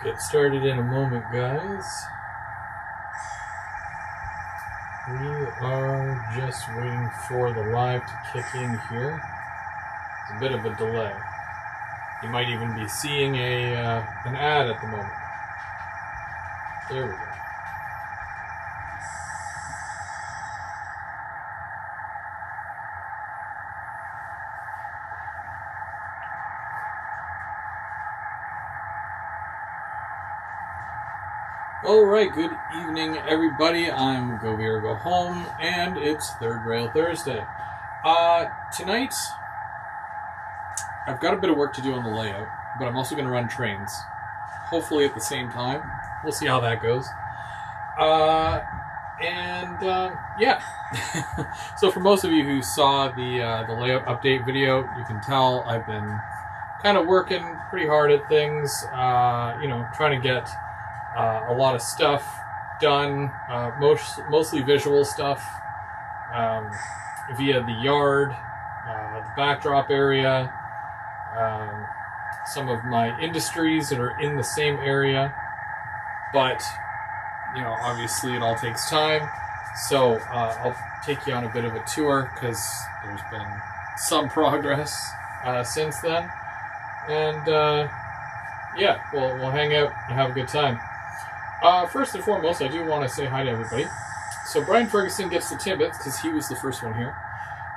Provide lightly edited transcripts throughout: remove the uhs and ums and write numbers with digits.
Get started in a moment, guys. We are just waiting for the live to kick in here. It's a bit of a delay. You might even be seeing an ad at the moment. There we go. Alright, good evening everybody. I'm Go Beer Go Home, and it's Third Rail Thursday. Tonight, I've got a bit of work to do on the layout, but I'm also going to run trains. Hopefully at the same time. We'll see how that goes. Yeah. So for most of you who saw the layout update video, you can tell I've been kind of working pretty hard at things, trying to get a lot of stuff done, mostly visual stuff, via the yard, the backdrop area, some of my industries that are in the same area, but, obviously it all takes time, so I'll take you on a bit of a tour, because there's been some progress since then, and yeah, we'll hang out and have a good time. First and foremost, I do want to say hi to everybody. So Brian Ferguson gets the tidbits because he was the first one here.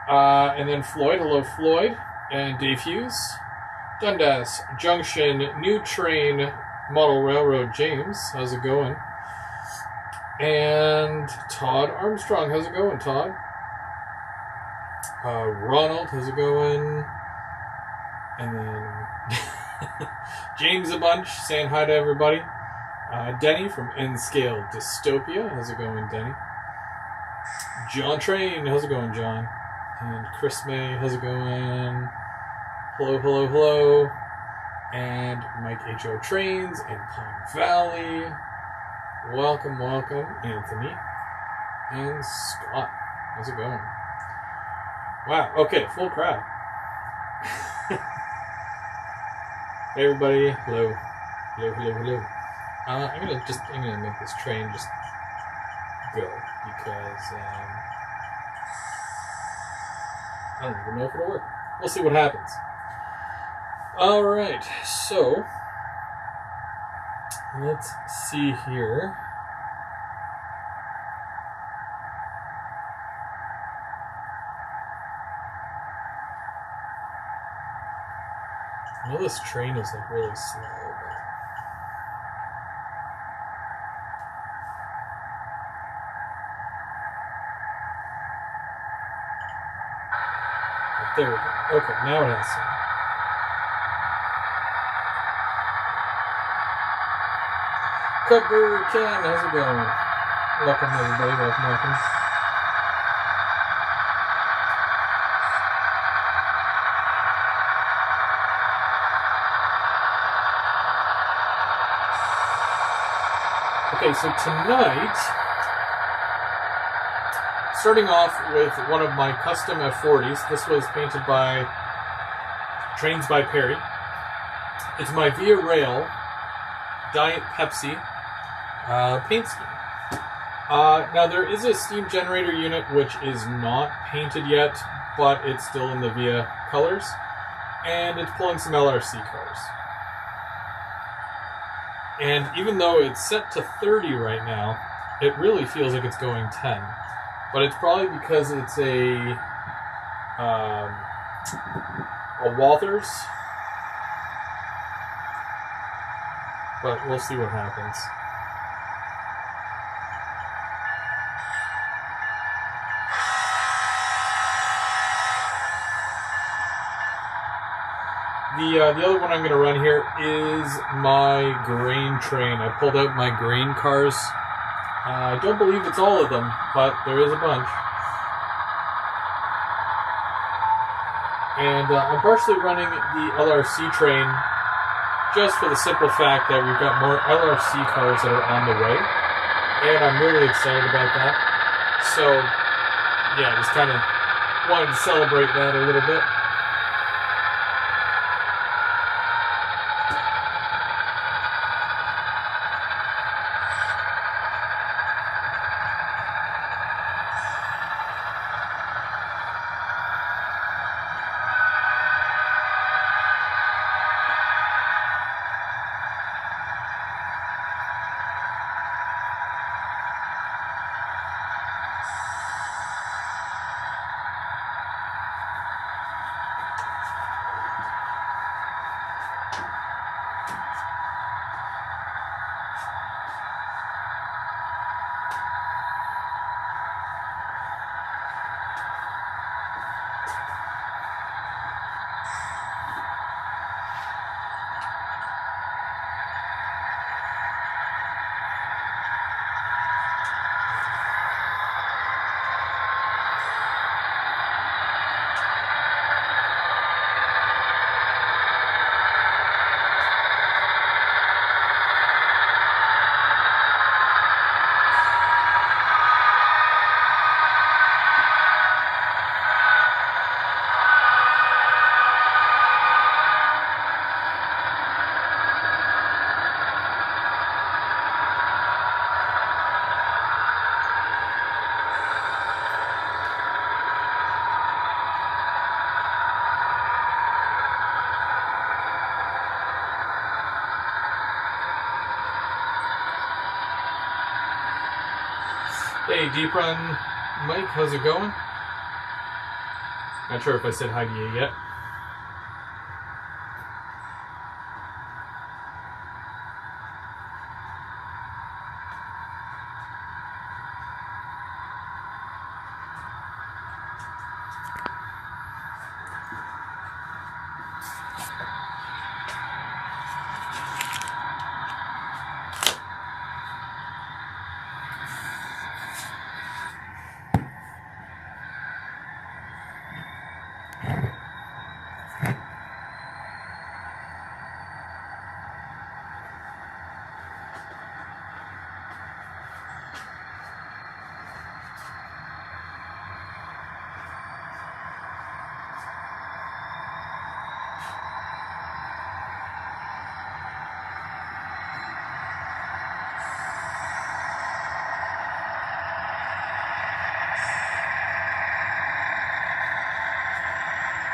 And then Floyd, hello Floyd, and Dave Hughes, Dundas Junction, New Train, Model Railroad, James, how's it going? And Todd Armstrong, how's it going, Todd? Ronald, how's it going? And then James a bunch, saying hi to everybody. Denny from N-Scale Dystopia. How's it going, Denny? John Train. How's it going, John? And Chris May. How's it going? Hello, hello, hello. And Mike H.O. Trains and Pine Valley. Welcome, welcome, Anthony. And Scott. How's it going? Wow, okay, full crowd. Hey, everybody. Hello. Hello, hello, hello. I'm gonna make this train just go, because I don't even know if it'll work. We'll see what happens. Alright, so let's see here. I know this train is like really slow, but there we go. Okay, now it has some. Cupber Ken, how's it going? Welcome everybody, welcome. Okay, so tonight, starting off with one of my custom F40s. This was painted by Trains by Perry. It's my Via Rail Diet Pepsi paint scheme. Now there is a steam generator unit which is not painted yet, but it's still in the Via colors, and it's pulling some LRC cars. And even though it's set to 30 right now, it really feels like it's going 10. But it's probably because it's a Walthers. But we'll see what happens. The other one I'm going to run here is my grain train. I pulled out my grain cars. I don't believe it's all of them, but there is a bunch. And I'm partially running the LRC train just for the simple fact that we've got more LRC cars that are on the way. And I'm really excited about that. So, yeah, just kind of wanted to celebrate that a little bit. Hey, Deep Run Mike, how's it going? Not sure if I said hi to you yet.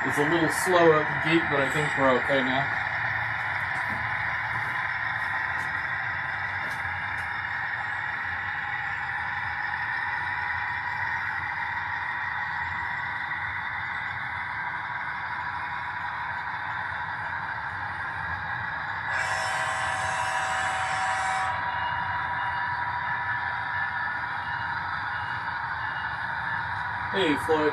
It's a little slow at the gate, but I think we're okay now. Hey, Floyd.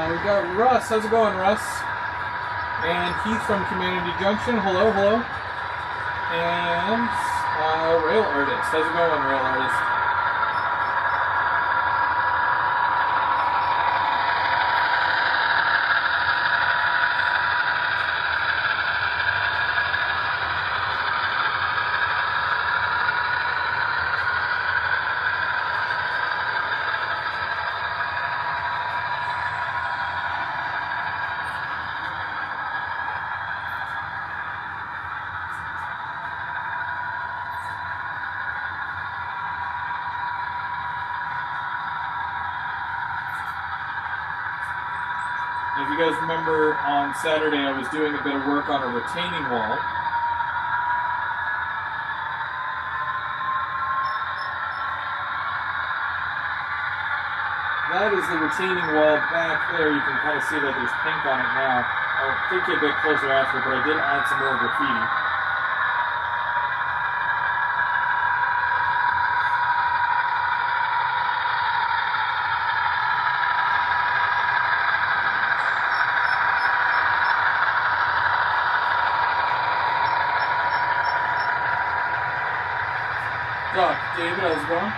We got Russ. How's it going, Russ? And Keith from Community Junction. Hello, hello. And Rail Artist. How's it going, Rail Artist? If you guys remember, on Saturday I was doing a bit of work on a retaining wall. That is the retaining wall back there. You can kind of see that there's pink on it now. I'll take you a bit closer after, but I did add some more graffiti. Doc, David, how's it going?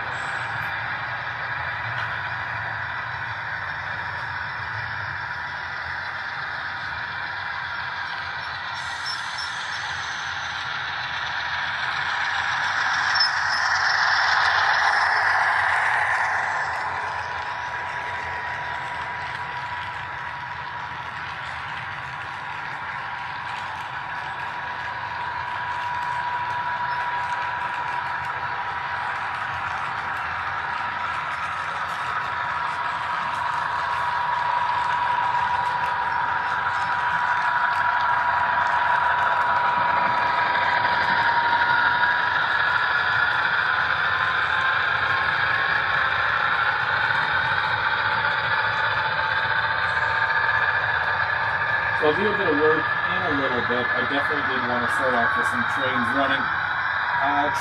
So I'll do a bit of work in a little but I definitely did want to start off with some trains running.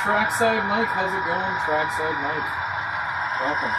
Trackside Mike, how's it going? Trackside Mike, welcome.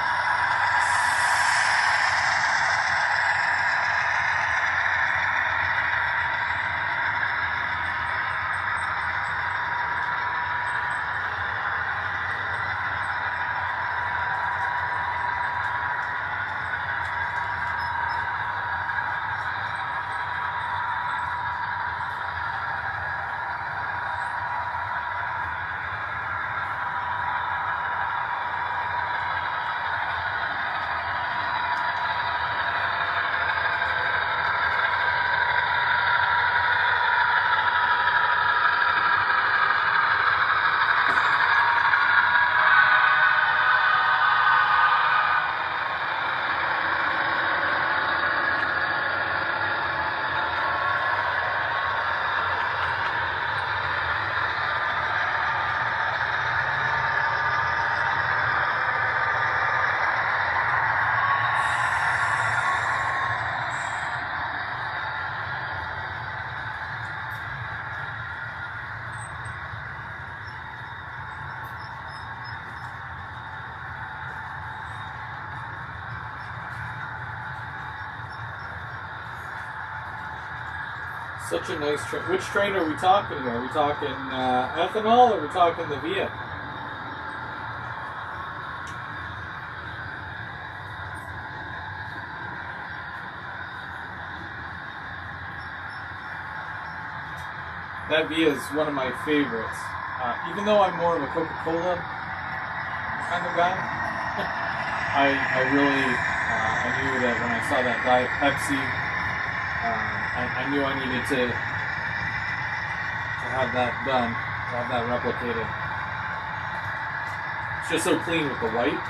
Such a nice train. Which train are we talking here? Are we talking ethanol or are we talking the Via? That Via is one of my favorites. Even though I'm more of a Coca-Cola kind of guy, I really I knew that when I saw that Diet Pepsi, I knew I needed to have that done, to have that replicated. It's just so clean with the white.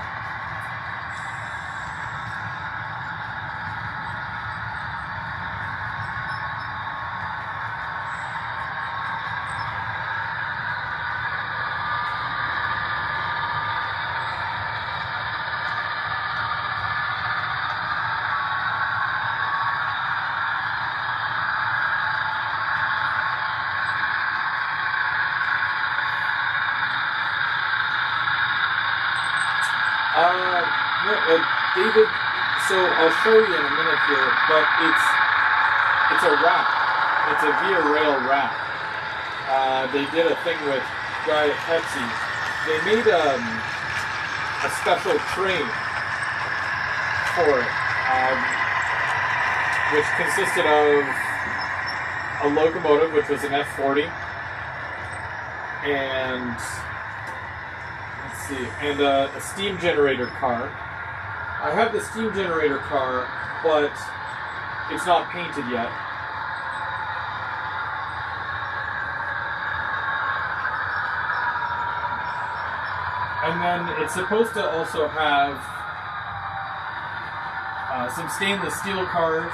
David, so I'll show you in a minute here, but it's a wrap. It's a Via Rail wrap. They did a thing with Diet Pepsi. They made a special train for it, which consisted of a locomotive, which was an F40, and let's see, and a steam generator car. I have the steam generator car, but it's not painted yet. And then it's supposed to also have some stainless steel cars,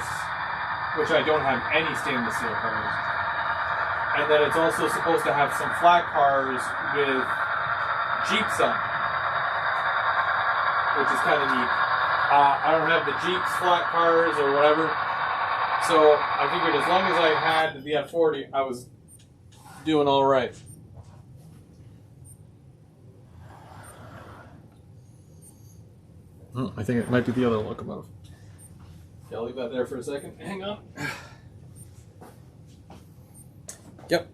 which I don't have any stainless steel cars. And then it's also supposed to have some flat cars with Jeeps on, which is kind of neat. I don't have the Jeeps, flat cars, or whatever, so I figured as long as I had the F40, I was doing all right. I think it might be the other locomotive. Yeah, I'll leave that there for a second. Hang on. Yep.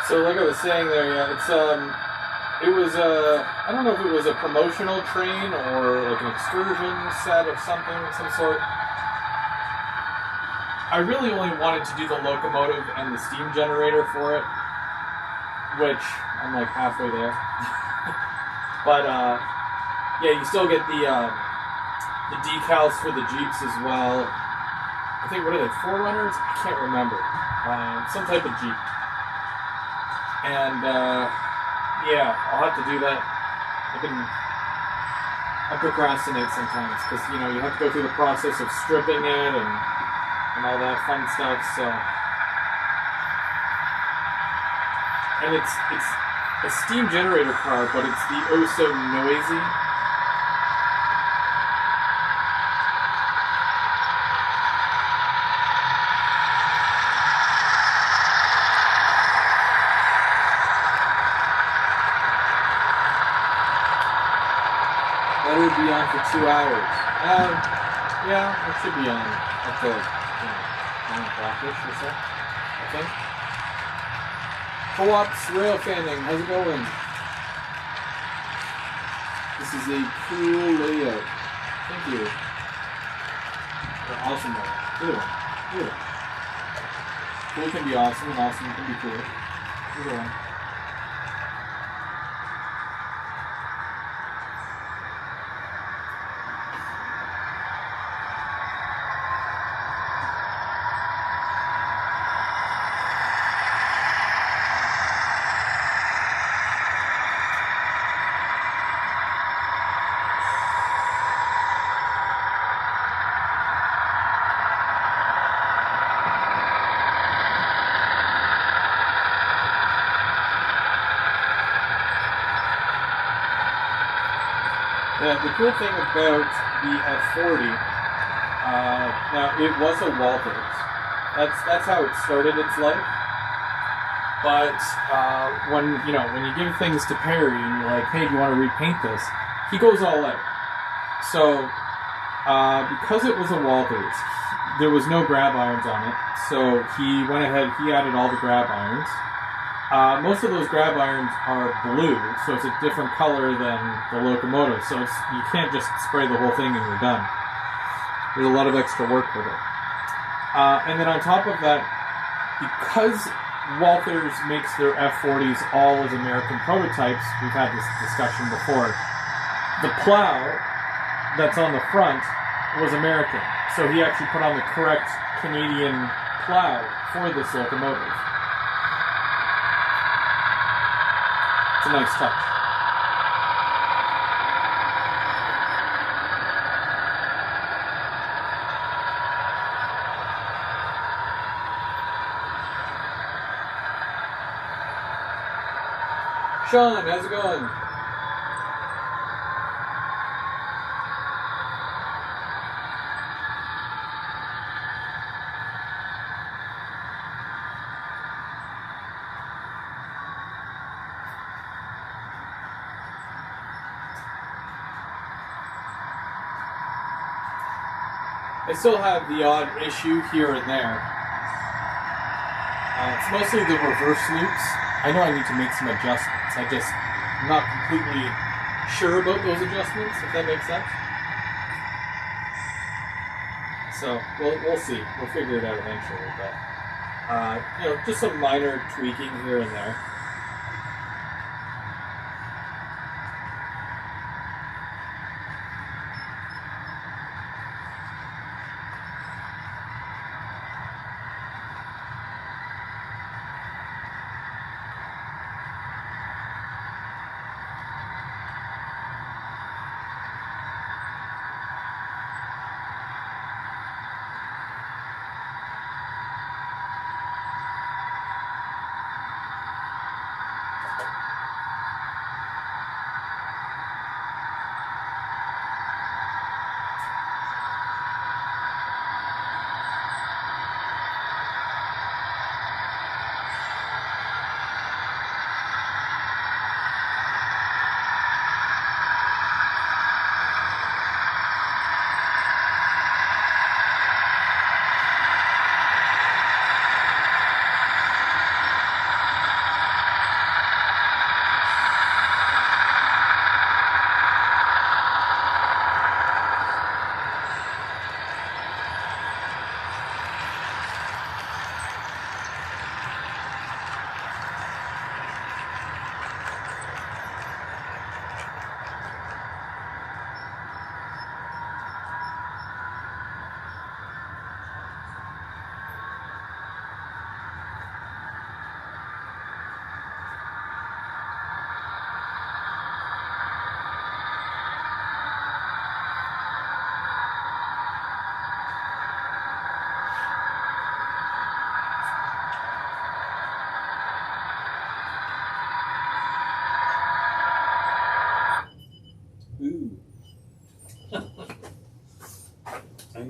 So like I was saying there, yeah, it was I don't know if it was a promotional train or like an excursion set of something of some sort. I really only wanted to do the locomotive and the steam generator for it, which I'm like halfway there. But yeah, you still get the the decals for the Jeeps as well. I think, what are they, 4Runners? I can't remember. Some type of Jeep. And, yeah, I'll have to do that. I procrastinate sometimes because, you know, you have to go through the process of stripping it and all that fun stuff, so. And it's a steam generator car, but it's the oh so noisy. That would be on for 2 hours. Yeah, it should be on up to, 9 o'clock-ish or so, I think. Co-op's rail fanning, how's it going? This is a cool layout. Thank you. Or awesome layout. Either one. Cool can be awesome, and awesome can be cool. Either one. Yeah, the cool thing about the F40, now it was a Walthers. That's how it started its life. But when you give things to Perry and you're like, hey, do you want to repaint this? He goes all out. So because it was a Walthers, there was no grab irons on it. So he went ahead, he added all the grab irons. Most of those grab irons are blue, so it's a different color than the locomotive, so you can't just spray the whole thing and you're done. There's a lot of extra work with it. And then on top of that, because Walthers makes their F40s all as American prototypes, we've had this discussion before, the plow that's on the front was American, so he actually put on the correct Canadian plow for this locomotive. It's a nice touch. Sean, how's it going? I still have the odd issue here and there. It's mostly the reverse loops. I know I need to make some adjustments. I'm not completely sure about those adjustments, if that makes sense. So we'll see. We'll figure it out eventually. But just some minor tweaking here and there.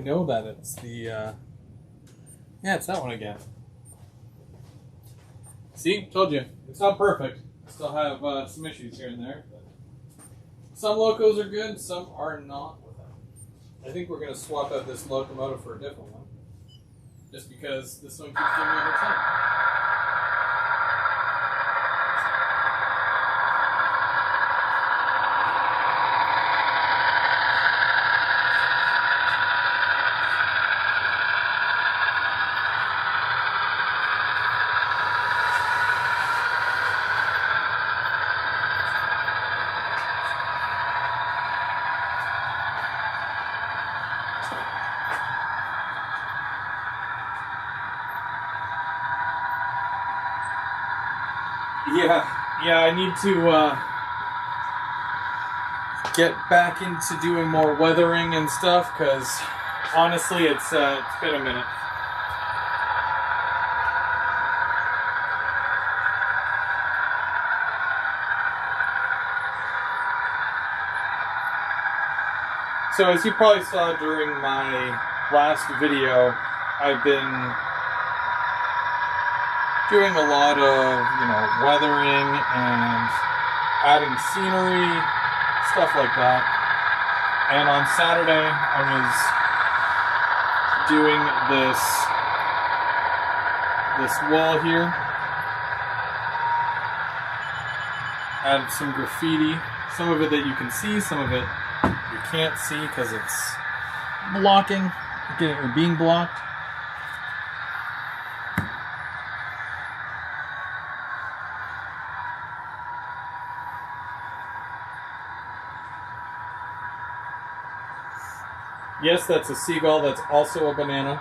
know that it's the, yeah, it's that one again. See, told you, it's not perfect. Still have some issues here and there. But some locos are good, some are not. I think we're going to swap out this locomotive for a different one, just because this one keeps giving me a hard time. Yeah, I need to get back into doing more weathering and stuff, because honestly, it's been a minute. So as you probably saw during my last video, I've been doing a lot of, weathering and adding scenery, stuff like that. And on Saturday, I was doing this wall here. Added some graffiti, some of it that you can see, some of it you can't see because it's blocking, or being blocked. Yes, that's a seagull. That's also a banana.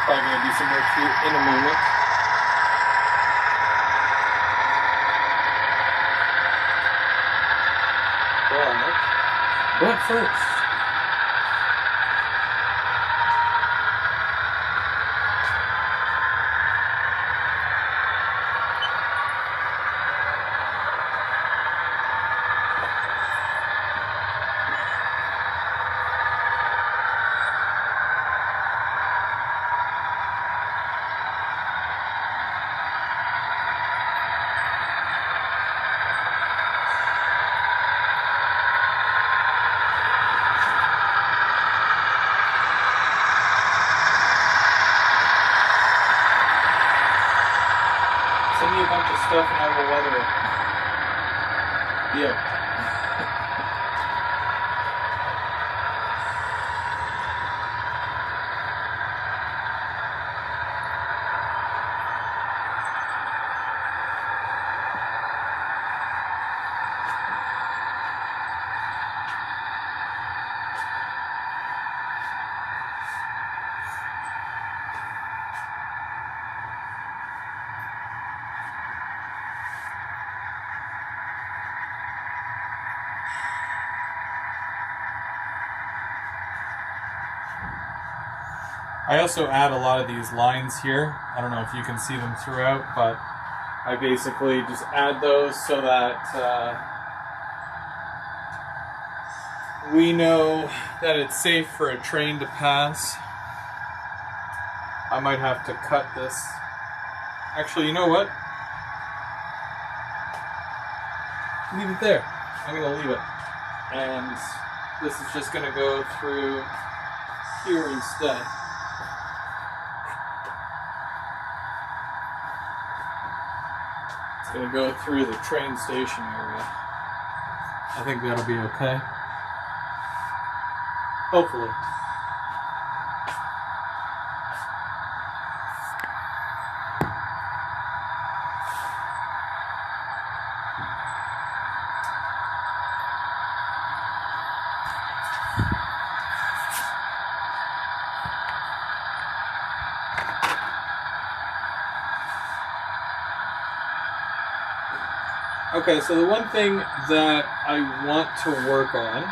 Probably going to do some work here in a moment. But first, send me a bunch of stuff and I will weather it. Deal. I also add a lot of these lines here. I don't know if you can see them throughout, but I basically just add those so that we know that it's safe for a train to pass. I might have to cut this. Actually, you know what? Leave it there. I'm going to leave it. And this is just going to go through here instead. It's going to go through the train station area. I think that'll be okay. Hopefully. Okay, so the one thing that I want to work on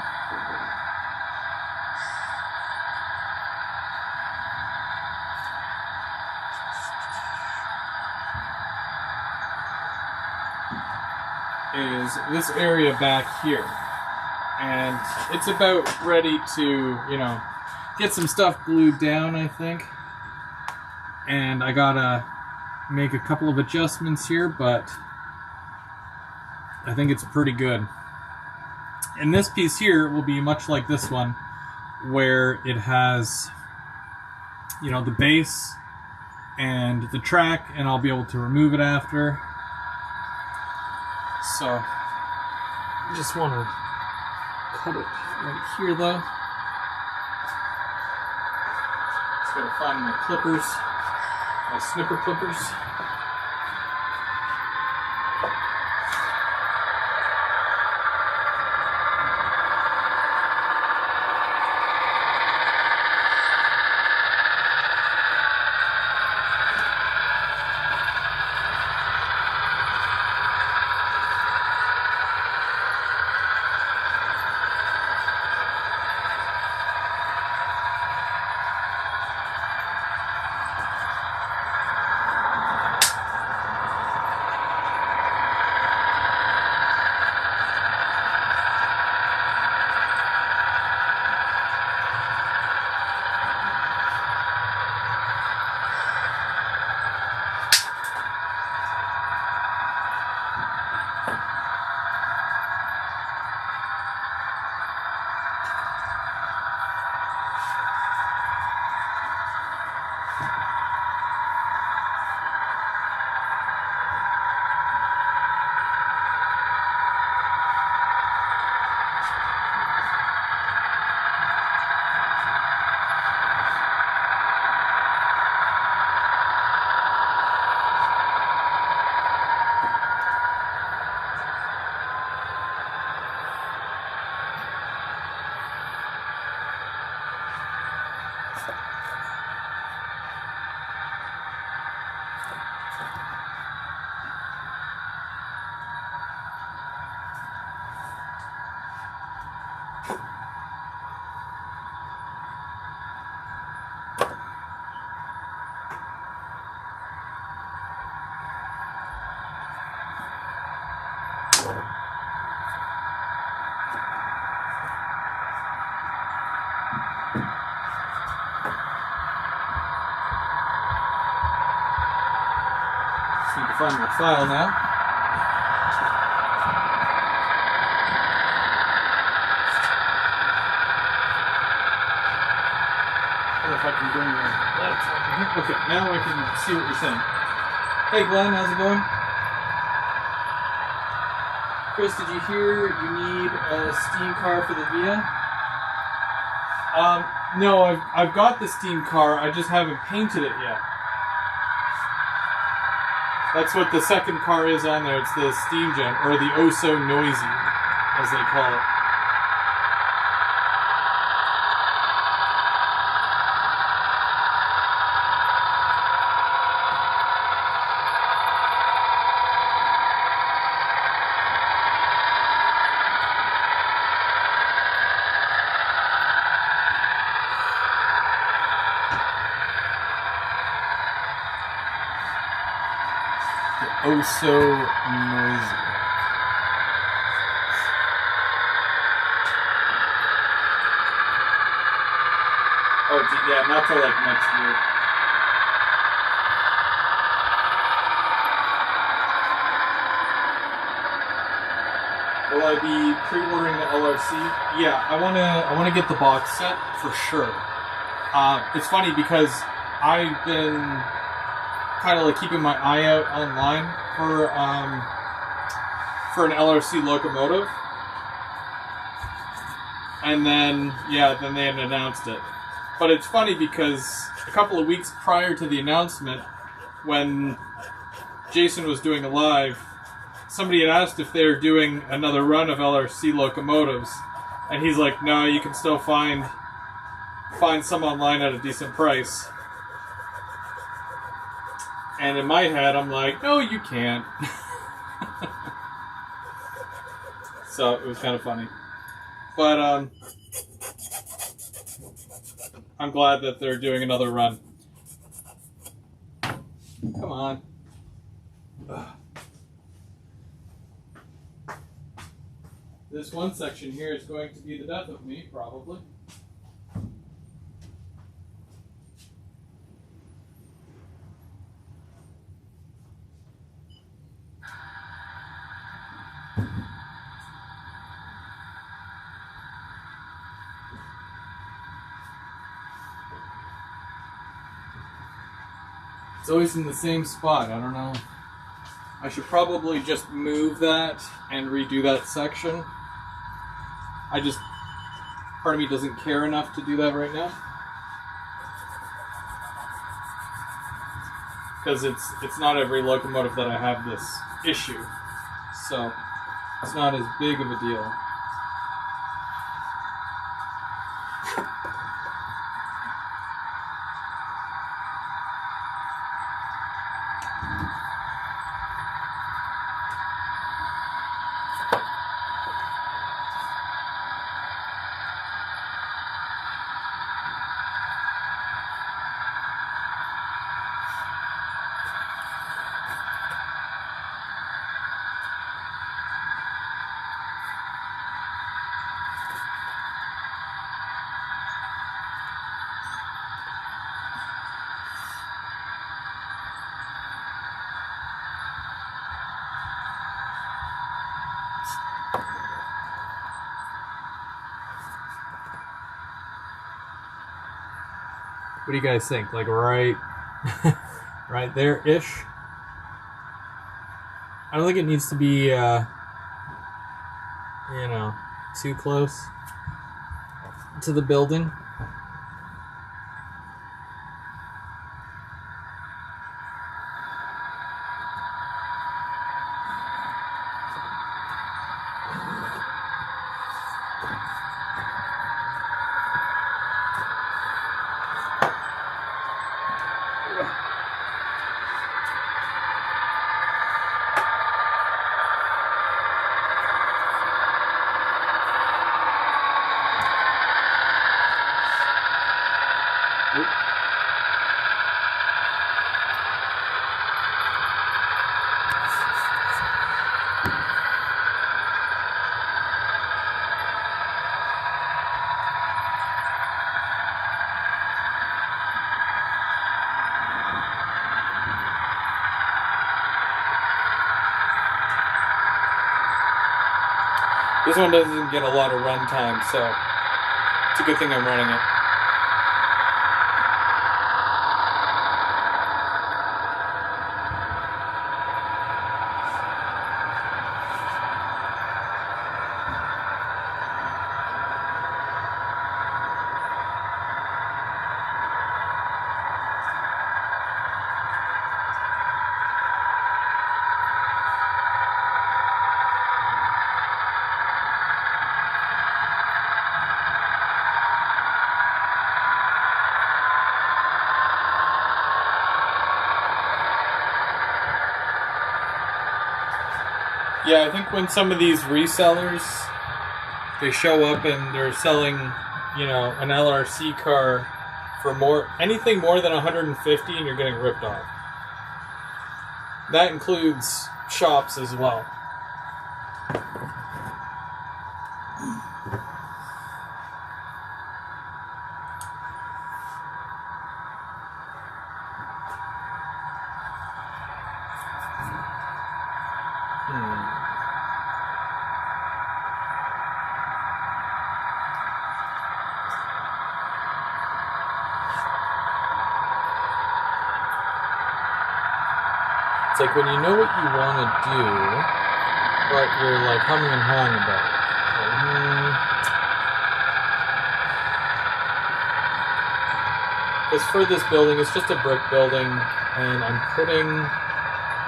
is this area back here. And it's about ready to, you know, get some stuff glued down, I think. And I gotta make a couple of adjustments here, but I think it's pretty good. And this piece here will be much like this one, where it has, you know, the base and the track, and I'll be able to remove it after. So, I just want to cut it right here though. Just gotta find my clippers, my snipper clippers. Just need to find my file now. If I can bring your laptop in here. Okay, now I can see what you're saying. Hey Glenn, how's it going? Chris, did you hear you need a steam car for the Via? No, I've got the steam car, I just haven't painted it yet. That's what the second car is on there, it's the steam gen, or the oh so noisy, as they call it. Oh so noisy. Oh, yeah, not till like next year. Will I be pre-ordering the LRC? Yeah, I wanna get the box set for sure. It's funny because I've been kind of like keeping my eye out online for an LRC locomotive, and then then they had announced it. But it's funny because a couple of weeks prior to the announcement, when Jason was doing a live, somebody had asked if they were doing another run of LRC locomotives, and he's like, "No, you can still find some online at a decent price." And in my head, I'm like, no, you can't. So it was kind of funny. But I'm glad that they're doing another run. Come on. Ugh. This one section here is going to be the death of me, probably. It's always in the same spot. I don't know. I should probably just move that and redo that section. Part of me doesn't care enough to do that right now. Because it's not every locomotive that I have this issue. So it's not as big of a deal. What do you guys think? Like right there-ish? I don't think it needs to be, too close to the building. This one doesn't get a lot of run time, so it's a good thing I'm running it. Yeah, I think when some of these resellers, they show up and they're selling, an LRC car for anything more than 150 and you're getting ripped off. That includes shops as well. It's like when you know what you want to do, but you're like humming and hawing about it. Because for this building, it's just a brick building, and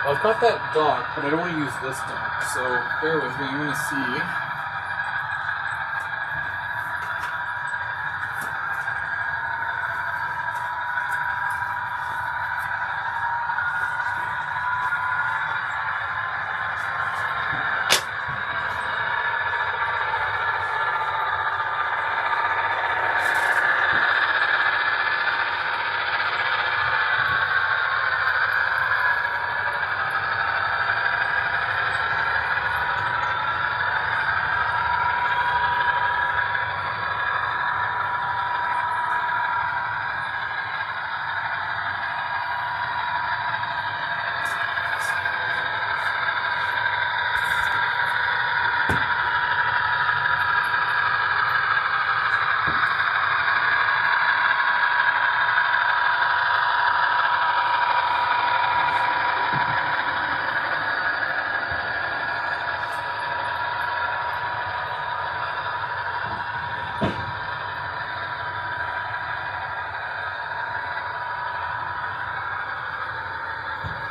I've got that dock, but I don't want to use this dock, so bear with me, I'm going to see.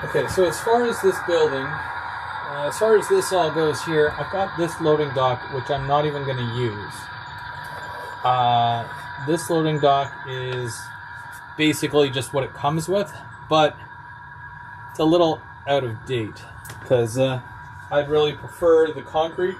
Okay, so as far as this building, as far as this all goes here, I've got this loading dock, which I'm not even going to use. This loading dock is basically just what it comes with, but it's a little out of date, because I'd really prefer the concrete.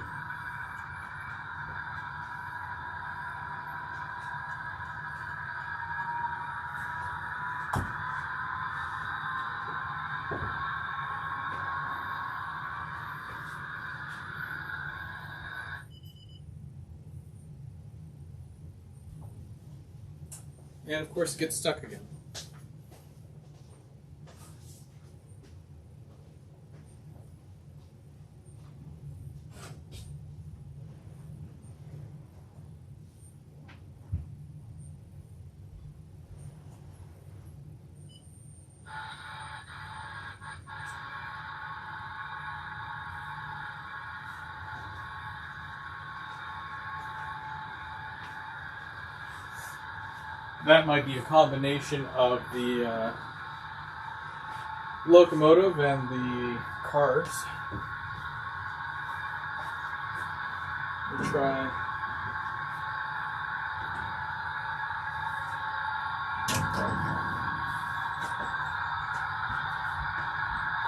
And of course it gets stuck again. That might be a combination of the locomotive and the cars. We'll try.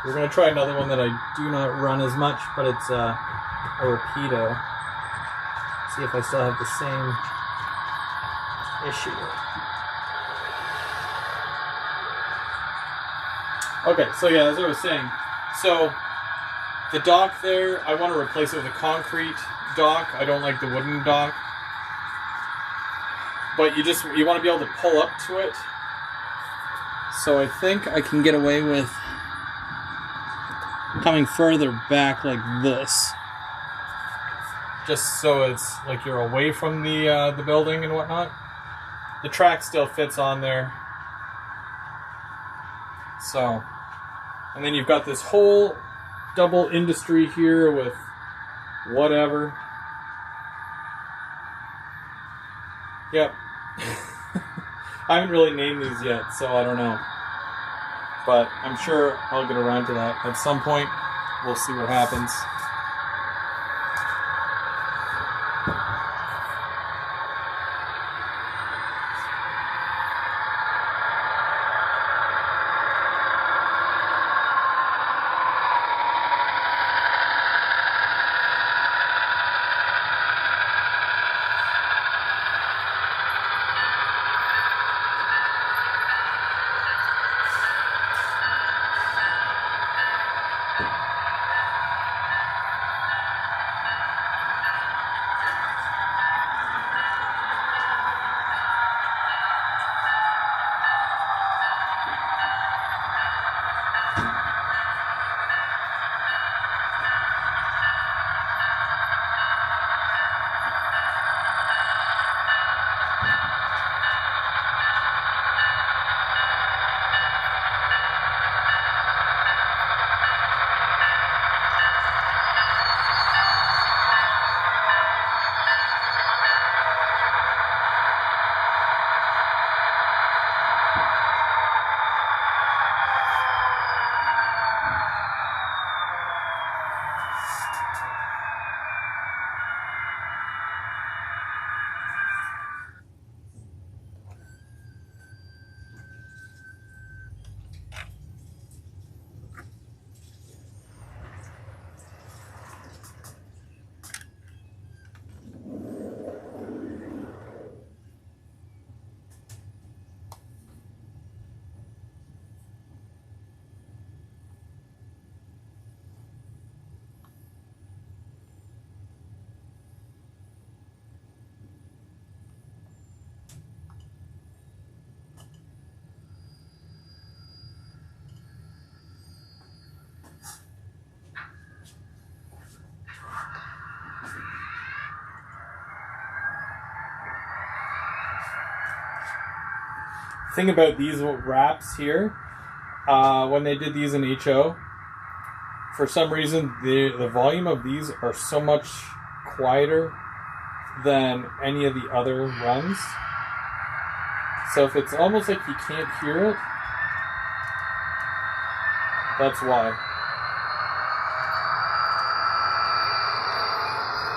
We're going to try another one that I do not run as much, but it's a Rapido. See if I still have the same issue. Okay, so yeah, as I was saying, so the dock there, I want to replace it with a concrete dock. I don't like the wooden dock. But you want to be able to pull up to it. So I think I can get away with coming further back like this. Just so it's like you're away from the building and whatnot. The track still fits on there. So, and then you've got this whole double industry here with whatever. Yep. I haven't really named these yet, so I don't know. But I'm sure I'll get around to that at some point. We'll see what happens. Thing about these wraps here, when they did these in HO, for some reason the volume of these are so much quieter than any of the other runs. So if it's almost like you can't hear it, That's why.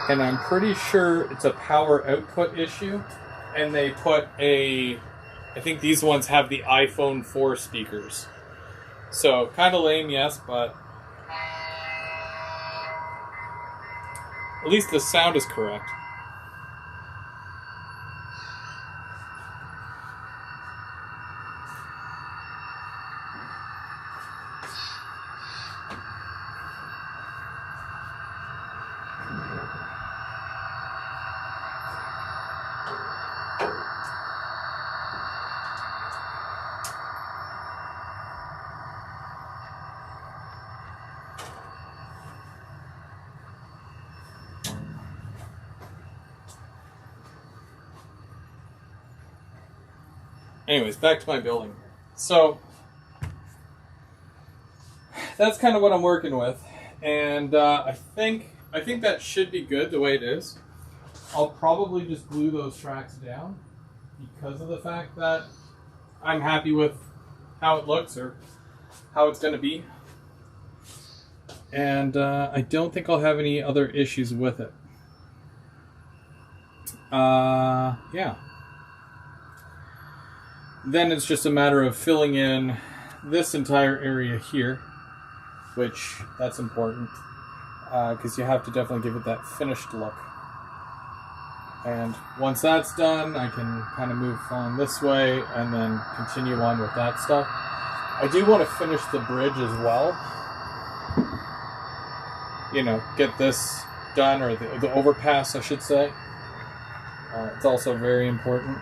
And I'm pretty sure it's a power output issue. And they put I think these ones have the iPhone 4 speakers. So, kind of lame, yes, but at least the sound is correct. Anyways, back to my building. So, that's kind of what I'm working with. And I think that should be good the way it is. I'll probably just glue those tracks down because of the fact that I'm happy with how it looks or how it's going to be. And I don't think I'll have any other issues with it. Yeah. Then it's just a matter of filling in this entire area here, which that's important because you have to definitely give it that finished look. And once that's done, I can kind of move on this way and then continue on with that stuff. I do want to finish the bridge as well. You know, get this done, or the overpass, I should say. It's also very important.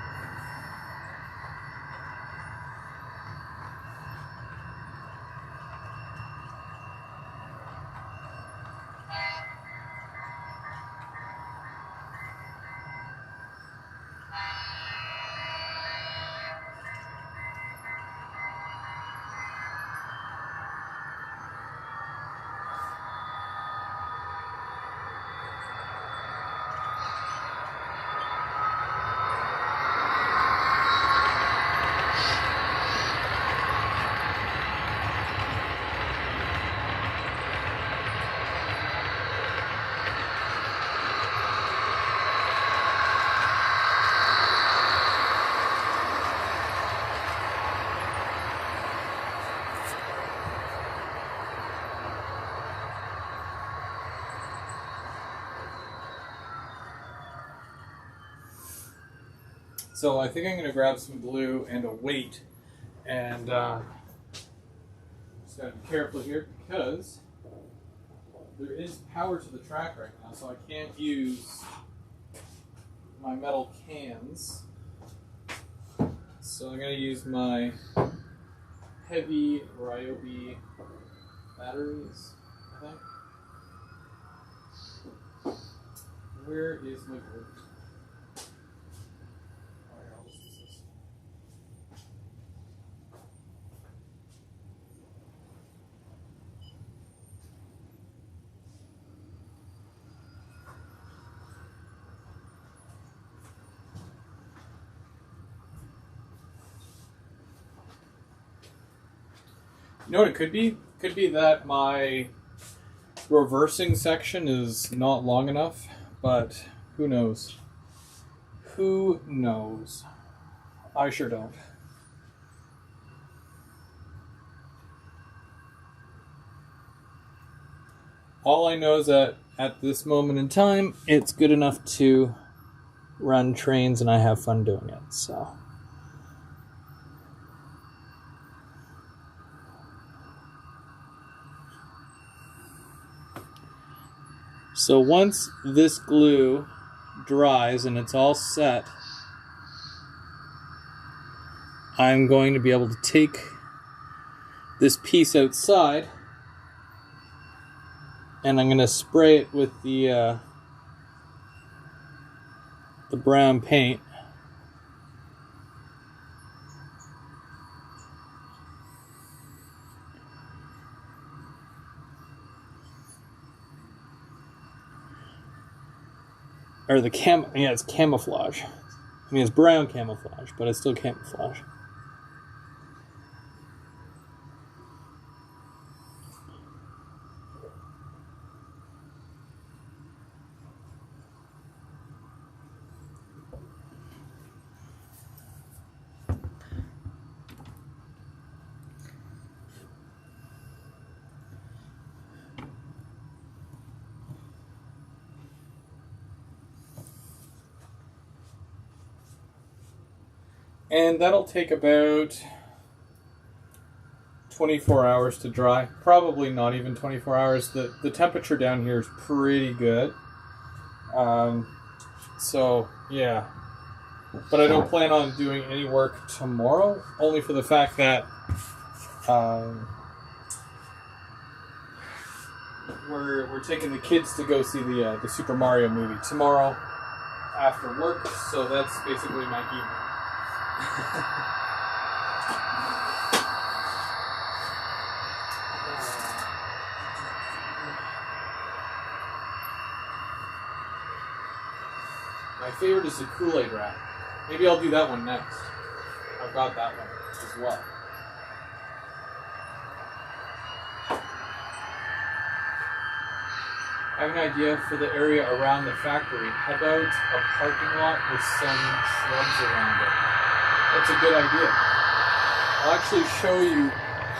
So I think I'm going to grab some glue and a weight, and just got to be careful here because there is power to the track right now, so I can't use my metal cans. So I'm going to use my heavy Ryobi batteries, I think. Where is my glue? You know what it could be? It could be that my reversing section is not long enough, but who knows? Who knows? I sure don't. All I know is that at this moment in time, it's good enough to run trains and I have fun doing it, so. So once this glue dries and it's all set, I'm going to be able to take this piece outside and I'm going to spray it with the brown paint. Or the it's camouflage. I mean, it's brown camouflage, but it's still camouflage. And that'll take about 24 hours to dry. Probably not even 24 hours. The temperature down here is pretty good. So, yeah. But I don't plan on doing any work tomorrow, only for the fact that we're taking the kids to go see the Super Mario movie tomorrow after work, so that's basically my evening. My favorite is the Kool-Aid wrap. Maybe I'll do that one next. I've got that one as well. I have an idea for the area around the factory. How about a parking lot with some shrubs around it? That's a good idea. I'll actually show you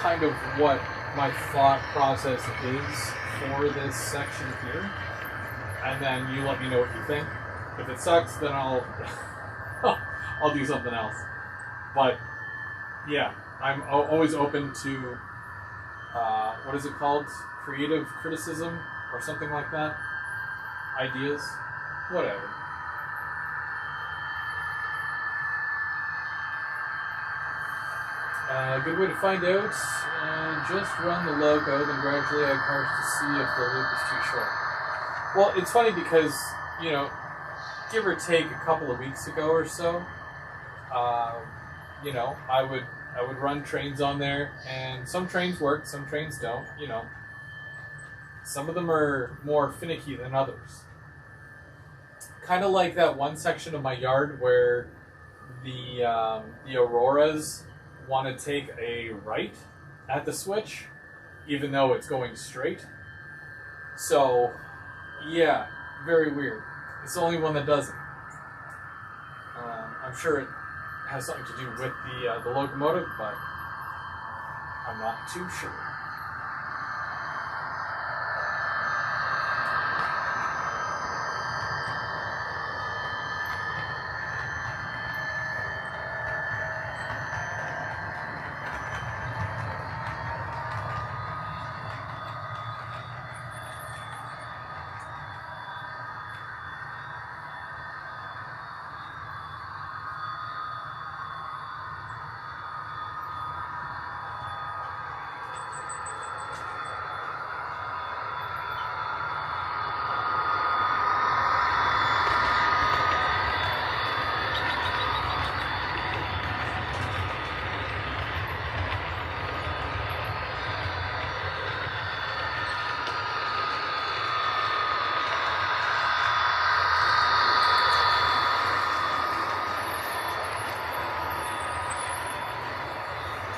kind of what my thought process is for this section here, and then you let me know what you think. If it sucks, then I'll I'll do something else. But yeah, I'm always open to what is it called? Creative criticism or something like that. Ideas, whatever. A good way to find out, just run the logo, then gradually add parts to see if the loop is too short. Well, it's funny because, you know, give or take a couple of weeks ago or so, you know, I would run trains on there, and some trains work, some trains don't, you know. Some of them are more finicky than others. Kind of like that one section of my yard where the Auroras want to take a right at the switch, even though it's going straight. So, yeah, very weird. It's the only one that does it. I'm sure it has something to do with the locomotive, but I'm not too sure.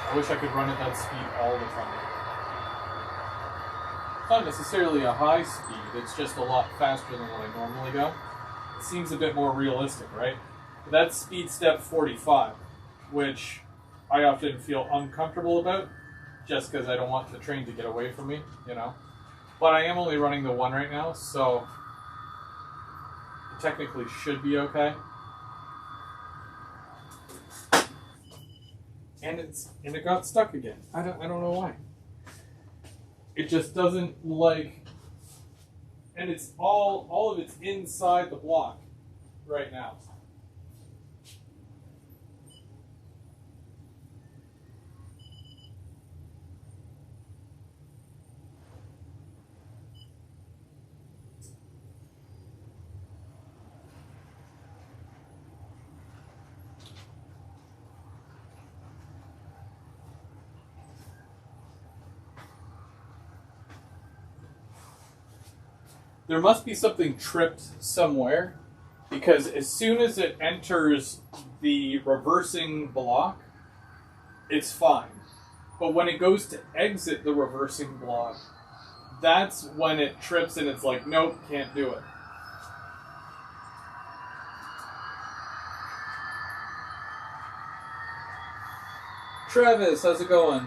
I wish I could run at that speed all the time. It's not necessarily a high speed, it's just a lot faster than what I normally go. It seems a bit more realistic, right? But that's speed step 45, which I often feel uncomfortable about, just because I don't want the train to get away from me, you know. But I am only running the one right now, so it technically should be okay. And it got stuck again. I don't know why. It just doesn't like, and it's all of it's inside the block right now. There must be something tripped somewhere, because as soon as it enters the reversing block, it's fine. But when it goes to exit the reversing block, that's when it trips and it's like, nope, can't do it. Travis, how's it going?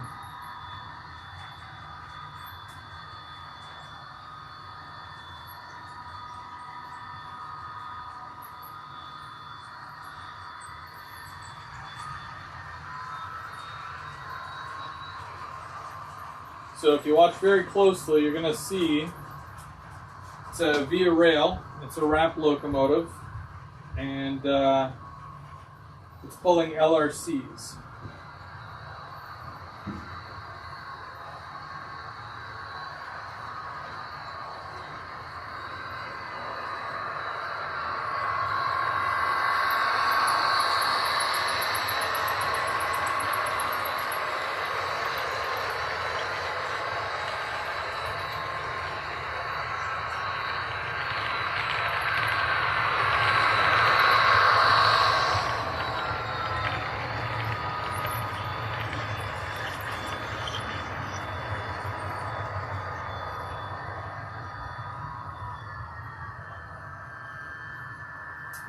So if you watch very closely, you're going to see it's a via rail. It's a wrap locomotive, and it's pulling LRCs.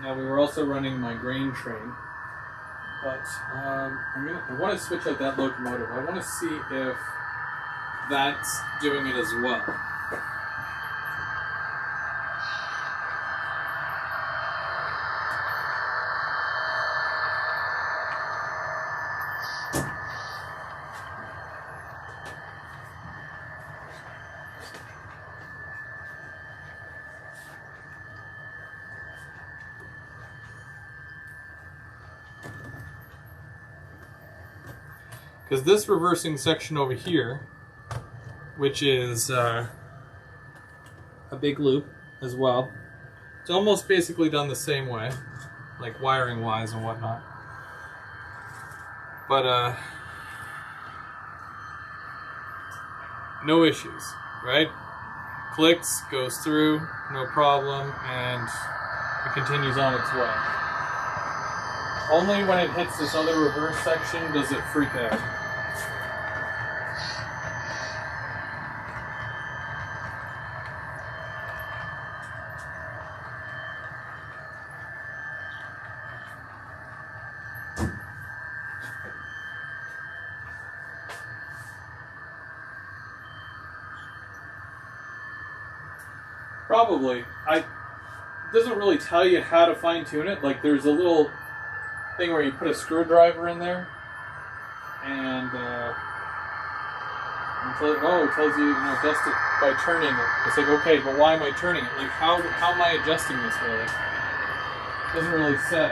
Now we were also running my grain train, but I want to switch out that locomotive. I want to see if that's doing it as well. Because this reversing section over here, which is a big loop as well, it's almost basically done the same way, like wiring wise and whatnot. But no issues, right? Clicks, goes through, no problem, and it continues on its way. Only when it hits this other reverse section does it freak out. Probably. It doesn't really tell you how to fine tune it. Like there's a little thing where you put a screwdriver in there, and it tells you, adjust it by turning it. It's like, okay, but why am I turning it? Like how am I adjusting this really? It doesn't really say.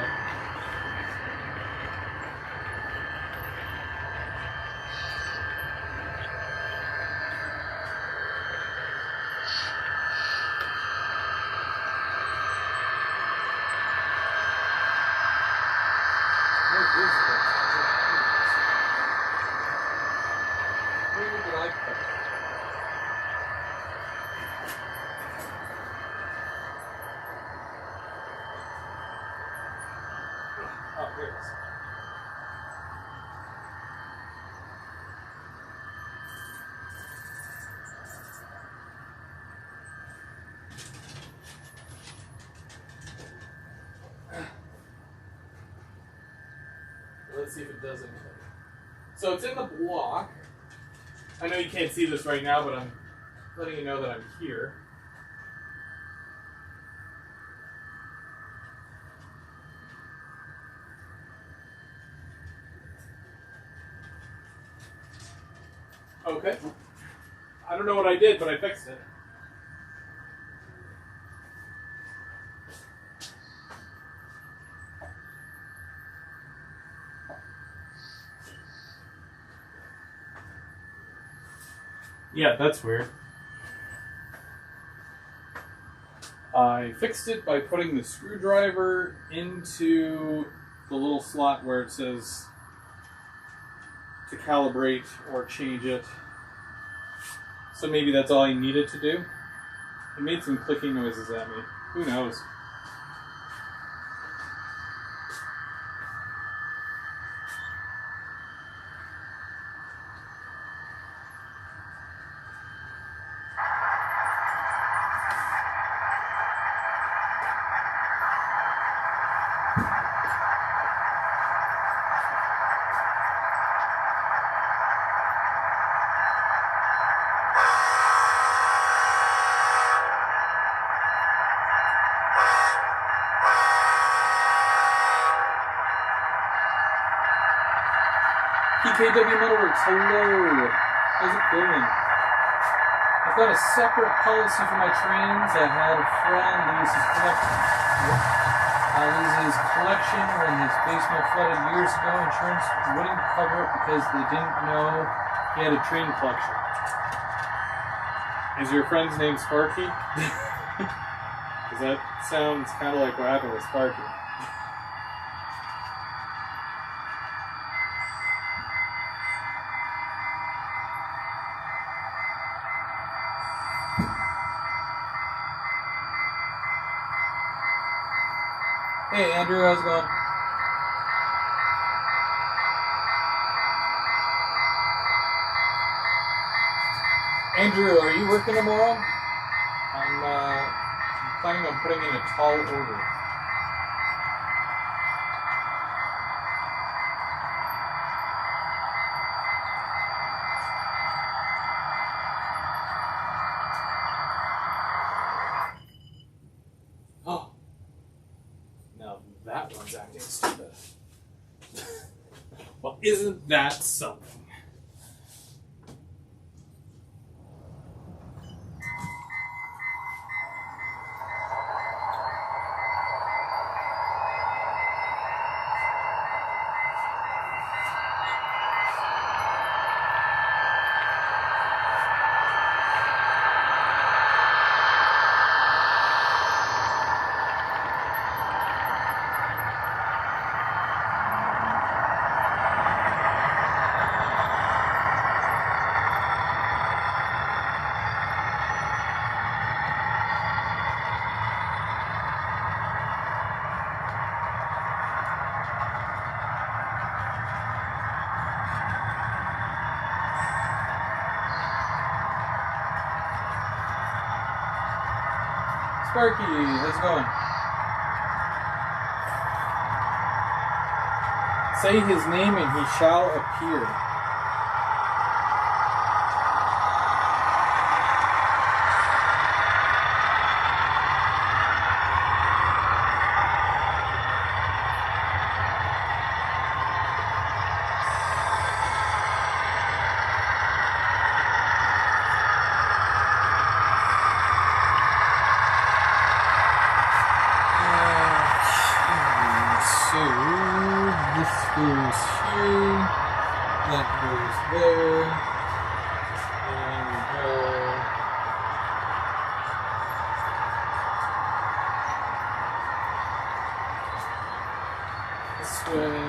Oh, here it is. Let's see if it does anything. So it's in the block. I know you can't see this right now, but I'm letting you know that I'm here. Okay. I don't know what I did, but I fixed it. Yeah, that's weird. I fixed it by putting the screwdriver into the little slot where it says to calibrate or change it. So maybe that's all I needed to do. It made some clicking noises at me. Who knows? PKW Metalworks, hello. How's it going? I've got a separate policy for my trains. I had a friend who used his collection when his basement flooded years ago. Insurance wouldn't cover it because they didn't know he had a train collection. Is your friend's name Sparky? Because that sounds kind of like what happened with Sparky. Hey Andrew, how's it going? Andrew, are you working tomorrow? I'm planning on putting in a tall order. Oh. Now that one's acting stupid. Well, isn't that something? Sparky, how's it going? Say his name and he shall appear. Goes here, that goes there, and we go this way.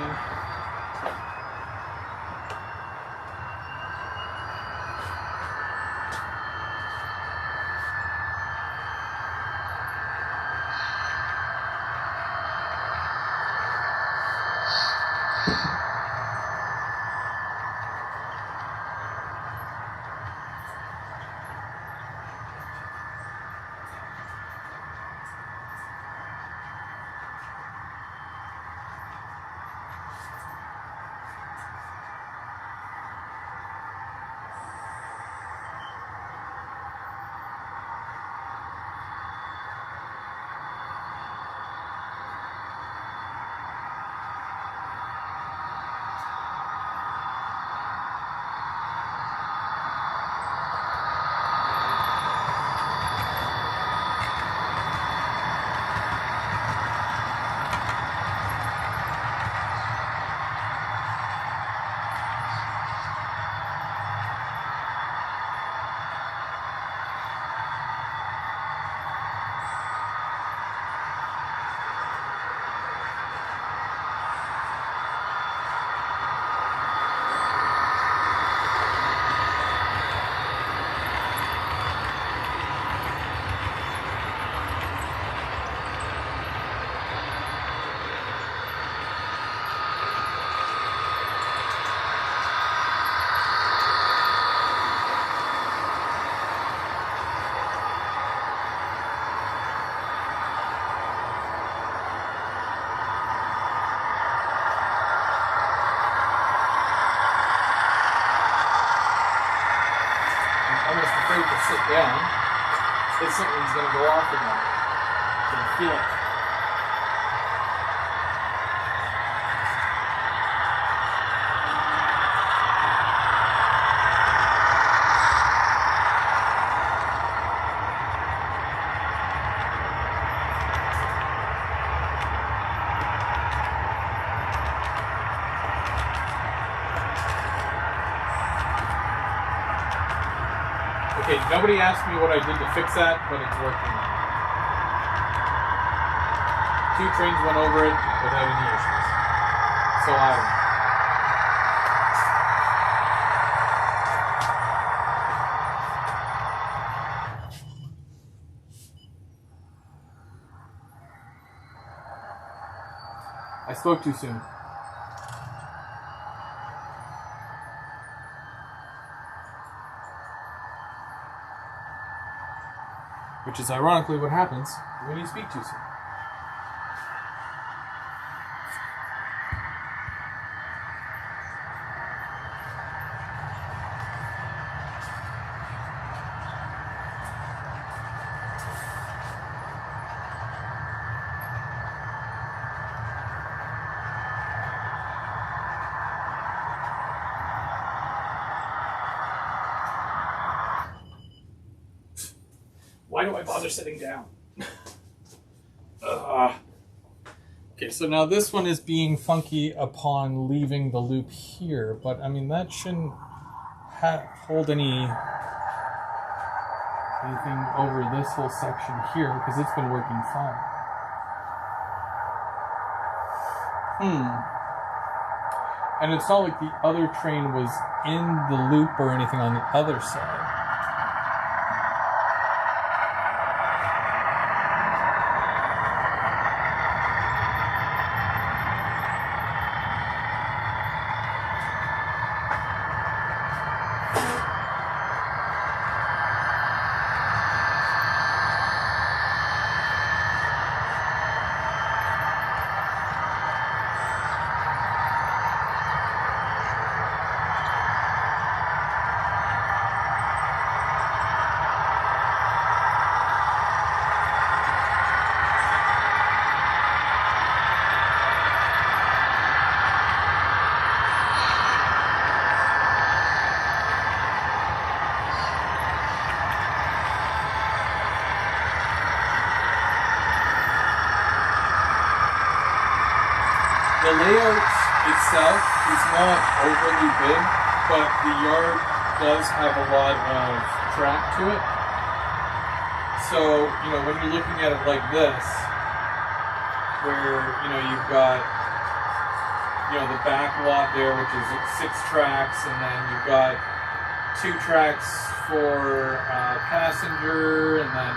Sit down, if something's going to go off again. I can feel it. Okay, nobody asked me what I did to fix that, but it's working. 2 trains went over it without any issues. So I don't know. I spoke too soon. Which is ironically what happens when you speak too soon. Why do I bother sitting down? Okay, so now this one is being funky upon leaving the loop here, but I mean that shouldn't hold anything over this whole section here because it's been working fine. And it's not like the other train was in the loop or anything on the other side. The layout itself is not overly big, but the yard does have a lot of track to it. So, you know, when you're looking at it like this, where, you know, you've got, you know, the back lot there, which is 6 tracks, and then you've got 2 tracks for passenger, and then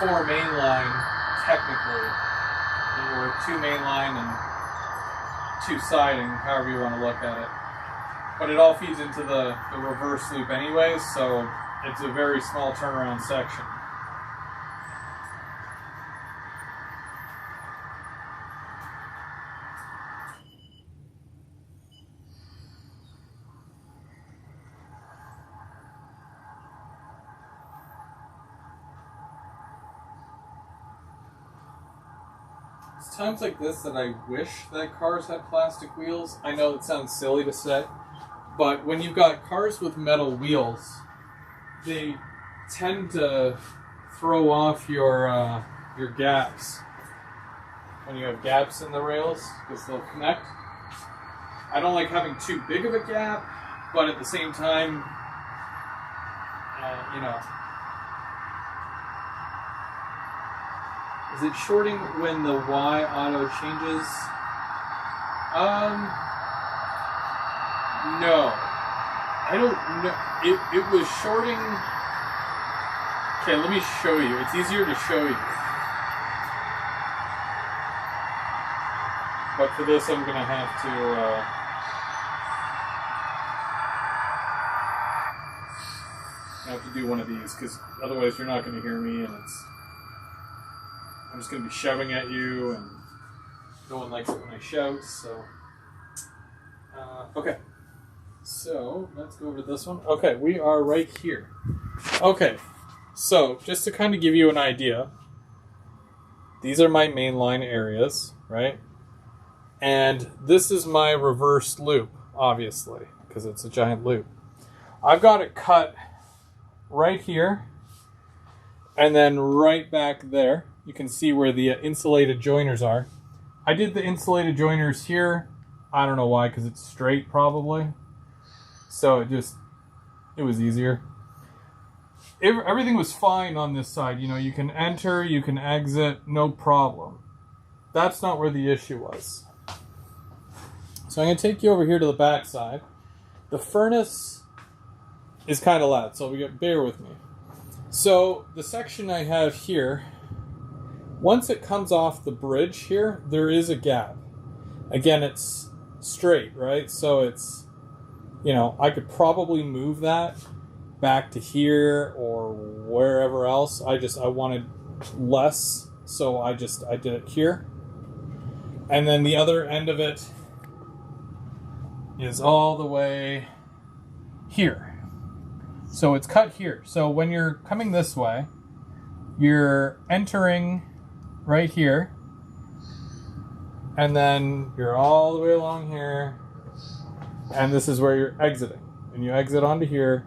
4 mainline, technically. Or 2 mainline and 2 siding, however you want to look at it. But it all feeds into the reverse loop anyways, so it's a very small turnaround section. It's times like this that I wish that cars had plastic wheels. I know it sounds silly to say, but when you've got cars with metal wheels, they tend to throw off your gaps when you have gaps in the rails because they'll connect. I don't like having too big of a gap, but at the same time, you know. Is it shorting when the Y auto changes? No. I don't know. It was shorting. Okay, let me show you. It's easier to show you. But for this, I'm going to have to do one of these, because otherwise you're not going to hear me, and I'm just going to be shouting at you, and no one likes it when I shout, so... okay. So, let's go over to this one. Okay, we are right here. Okay, so, just to kind of give you an idea, these are my mainline areas, right? And this is my reverse loop, obviously, because it's a giant loop. I've got it cut right here, and then right back there. You can see where the insulated joiners are. I did the insulated joiners here. I don't know why, because it's straight probably. So it was easier. everything was fine on this side. You know, you can enter, you can exit, no problem. That's not where the issue was. So I'm going to take you over here to the back side. The furnace is kind of loud, so bear with me. So the section I have here, once it comes off the bridge here, there is a gap. Again, it's straight, right? So it's, you know, I could probably move that back to here or wherever else. I wanted less, so I did it here. And then the other end of it is all the way here. So it's cut here. So when you're coming this way, you're entering right here, and then you're all the way along here, and this is where you're exiting. And you exit onto here.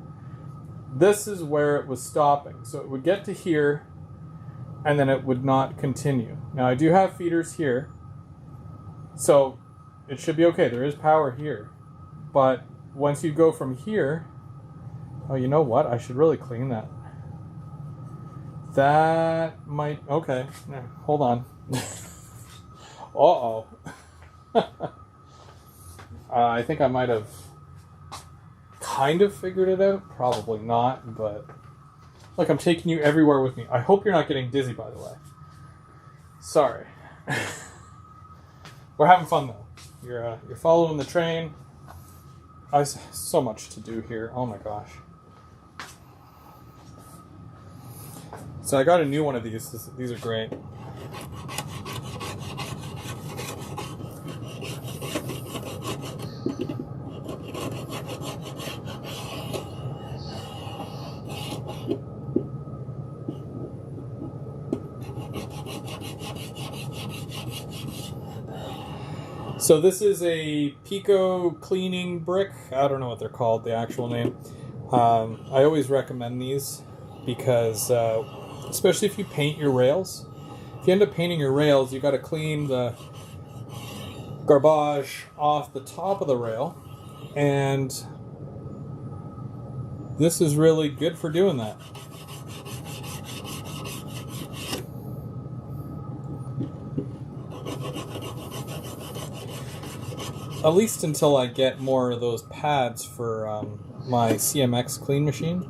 This is where it was stopping. So it would get to here, and then it would not continue. Now I do have feeders here, so it should be okay. There is power here. But once you go from here, oh, you know what? I should really clean that. That might, okay. Hold on. Uh-oh. I think I might have kind of figured it out. Probably not, but look, I'm taking you everywhere with me. I hope you're not getting dizzy, by the way. Sorry. We're having fun, though. You're following the train. So much to do here. Oh my gosh. So I got a new one of these. These are great. So this is a Pico cleaning brick. I don't know what they're called, the actual name. I always recommend these because, especially if you paint your rails. If you end up painting your rails, you got to clean the garbage off the top of the rail. And this is really good for doing that. At least until I get more of those pads for my CMX clean machine.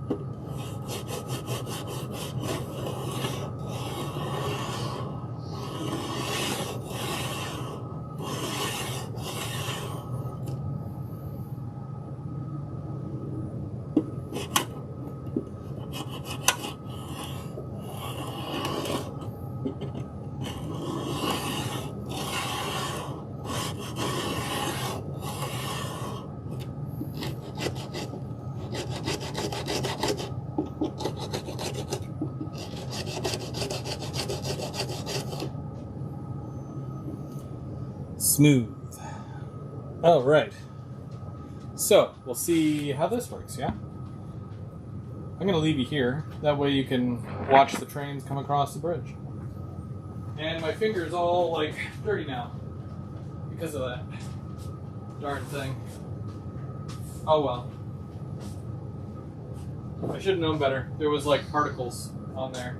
Smooth. Oh, right. So, we'll see how this works, yeah? I'm going to leave you here. That way you can watch the trains come across the bridge. And my finger's all, like, dirty now. Because of that darn thing. Oh, well. I should have known better. There was, like, particles on there.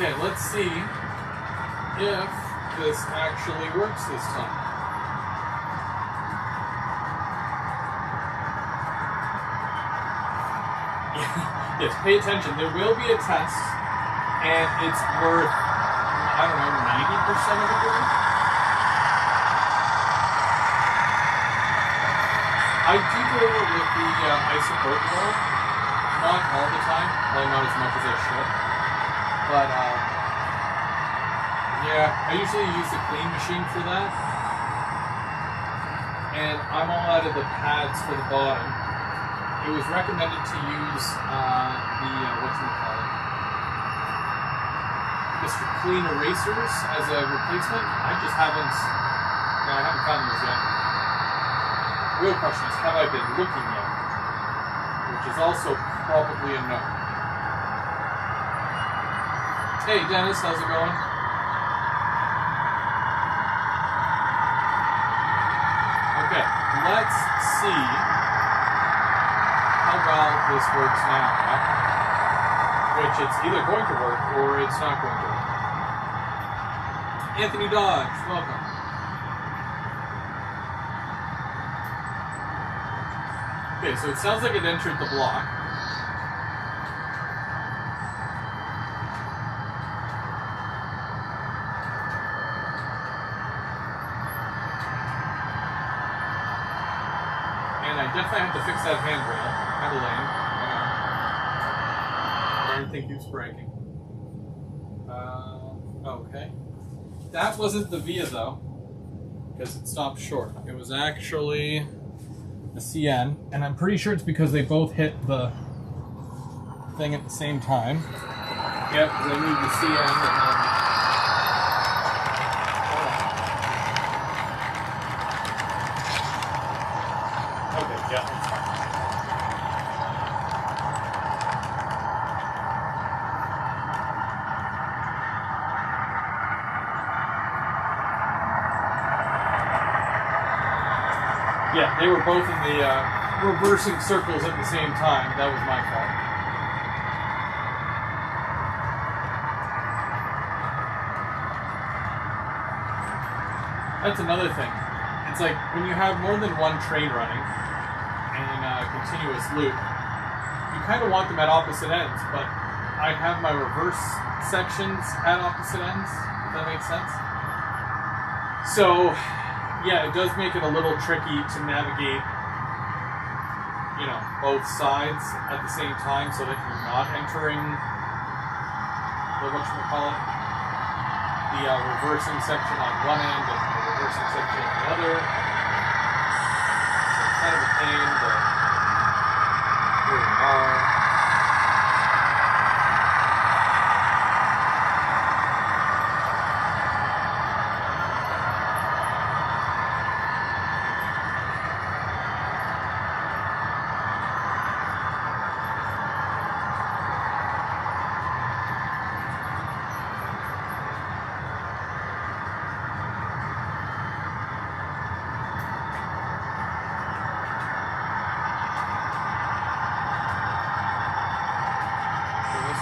Okay, let's see if this actually works this time. Yes, pay attention. There will be a test, and it's worth, I don't know, 90% of the good. I do go with the isopropyl, not all the time, probably not as much as I should. But, yeah, I usually use the clean machine for that. and I'm all out of the pads for the bottom. It was recommended to use Mr. Clean erasers as a replacement. I haven't found those yet. Real question is, have I been looking yet? Which is also probably a no. Hey Dennis, how's it going? Okay, let's see how well this works now. Which it's either going to work or it's not going to work. Anthony Dodge, welcome. Okay, so it sounds like it entered the block. And I definitely have to fix that handrail. I don't think it's breaking. Okay. That wasn't the Via though, because it stopped short. It was actually a CN, and I'm pretty sure it's because they both hit the thing at the same time. Yep, because I moved the CN and okay, yeah, that's fine. Yeah, they were both in the reversing circles at the same time. That was my fault. That's another thing. It's like when you have more than one train running in a continuous loop, you kind of want them at opposite ends, but I have my reverse sections at opposite ends, if that makes sense. So, yeah, it does make it a little tricky to navigate, you know, both sides at the same time so that you're not entering the reversing section on one end and the reversing section on the other. So it's kind of a pain, but here we are.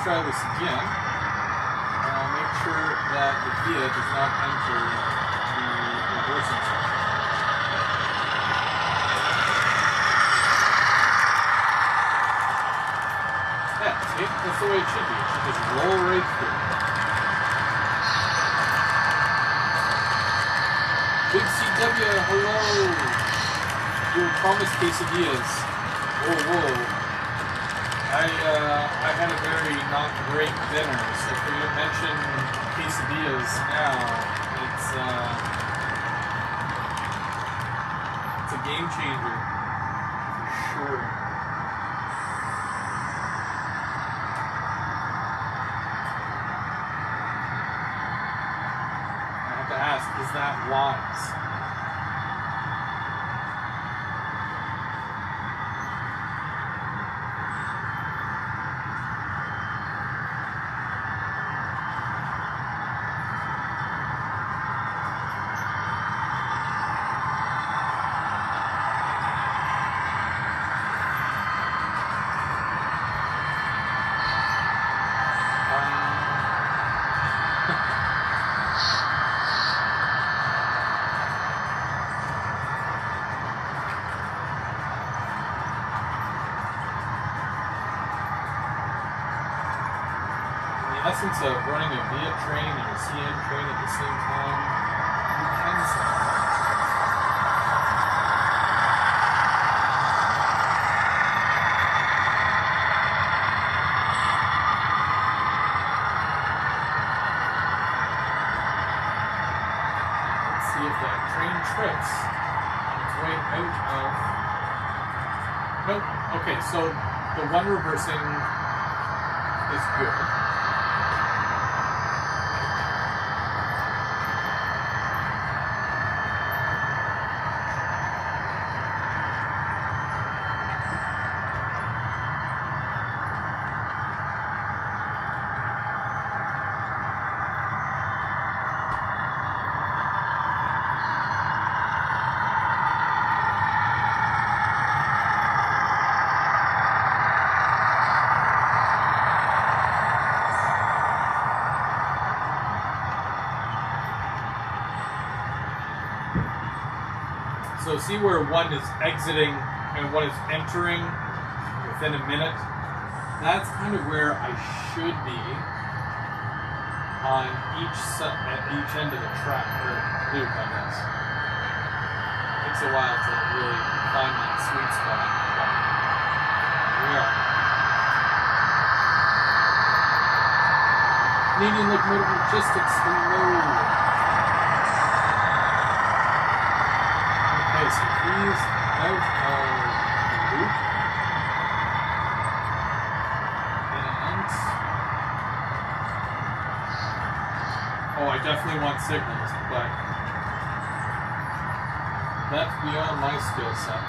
Try this again, and I'll make sure that the Via does not enter the reversing section. Yeah, see, that's the way it should be. It should just roll right through. Big CW, hello! Your promised quesadillas. Whoa. I had a very not great dinner, so for you to mention quesadillas now, it's a game changer, for sure. I have to ask, is that wise? The essence of running a Via train and a CN train at the same time, you can say that. Let's see if that train trips onto way out of... Nope. Okay, so the one reversing is good. So see where one is exiting and one is entering within a minute? That's kind of where I should be on at each end of the track, or loop, I guess. It takes a while to really find that sweet spot, but here we are. Canadian Locomotive Logistics, hello. Okay, so he's out of the loop. And... oh, I definitely want signals, but that's beyond my skill set.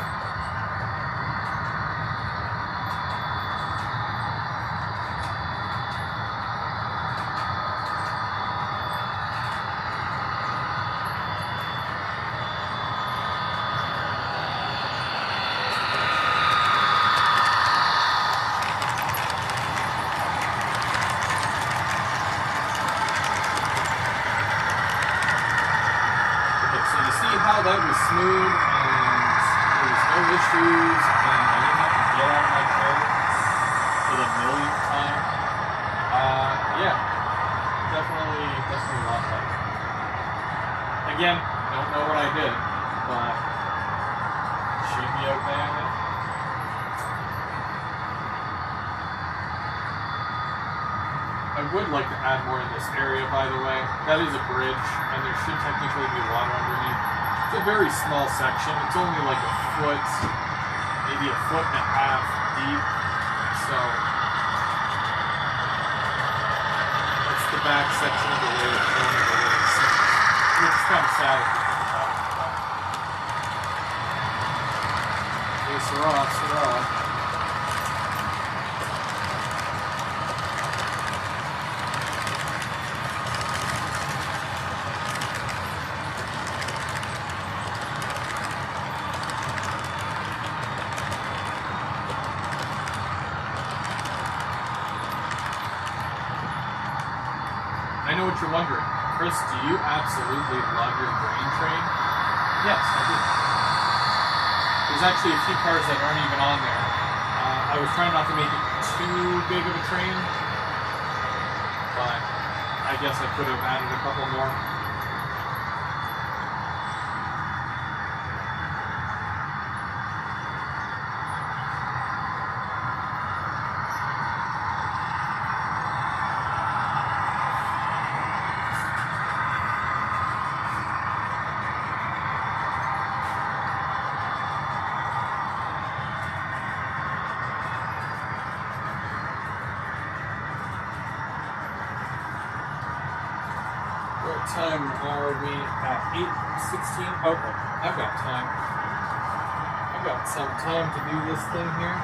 How that was smooth and there was no issues and I didn't have to get out of my chair for the millionth time. Yeah, definitely a lot better. Again, don't know what I did, but it should be okay, I think. I would like to add more in this area, by the way. That is a bridge, and there should technically be water underneath. It's a very small section. It's only like a foot, maybe a foot and a half deep. So it's the back section of the way it's going to the waves, which is kind of sad. Hey, Sarah. I know what you're wondering. Chris, do you absolutely love your grain train? Yes, I do. There's actually a few cars that aren't even on there. I was trying not to make it too big of a train, but I guess I could have added a couple more. What time are we at? 8:16? Okay, I've got time. I've got some time to do this thing here.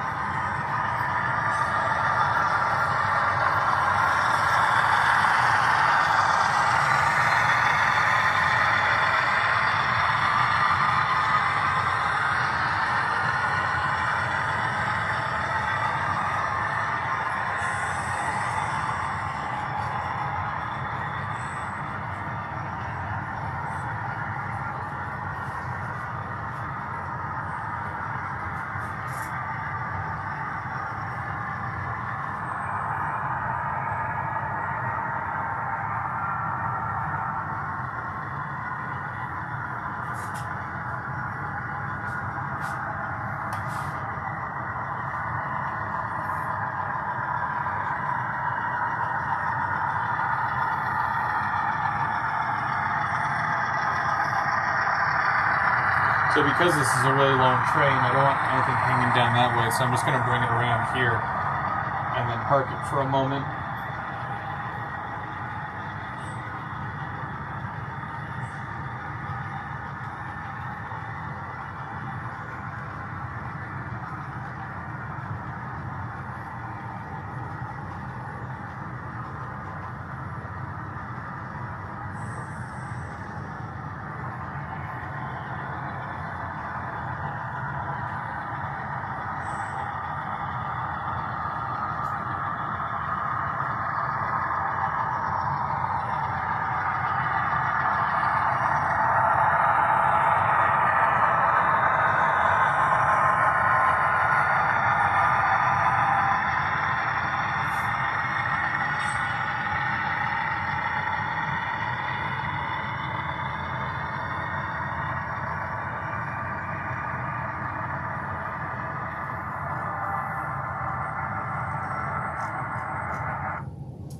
So because this is a really long train, I don't want anything hanging down that way, so I'm just going to bring it around here and then park it for a moment.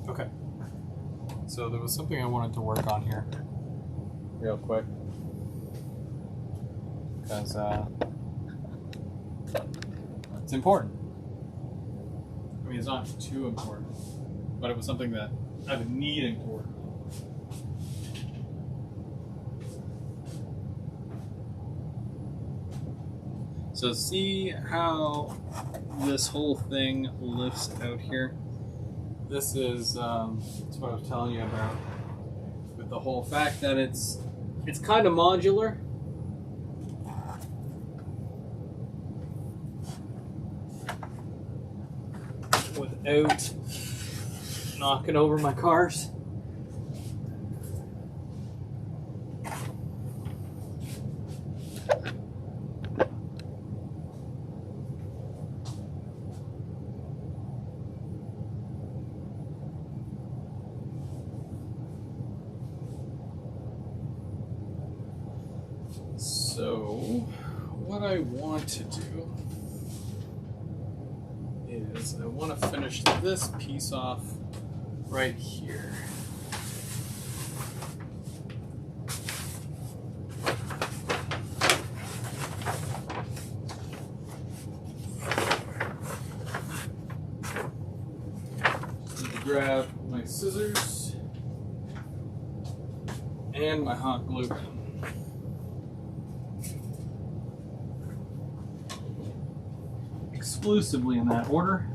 Okay, so there was something I wanted to work on here real quick because it's important. I mean, it's not too important, but it was something that I've been needing to work on. So see how this whole thing lifts out here? This is that's what I was telling you about with the whole fact that it's kind of modular. Without knocking over my cars. So, what I want to do is I want to finish this piece off right here. Grab my scissors and my hot glue gun. Exclusively in that order.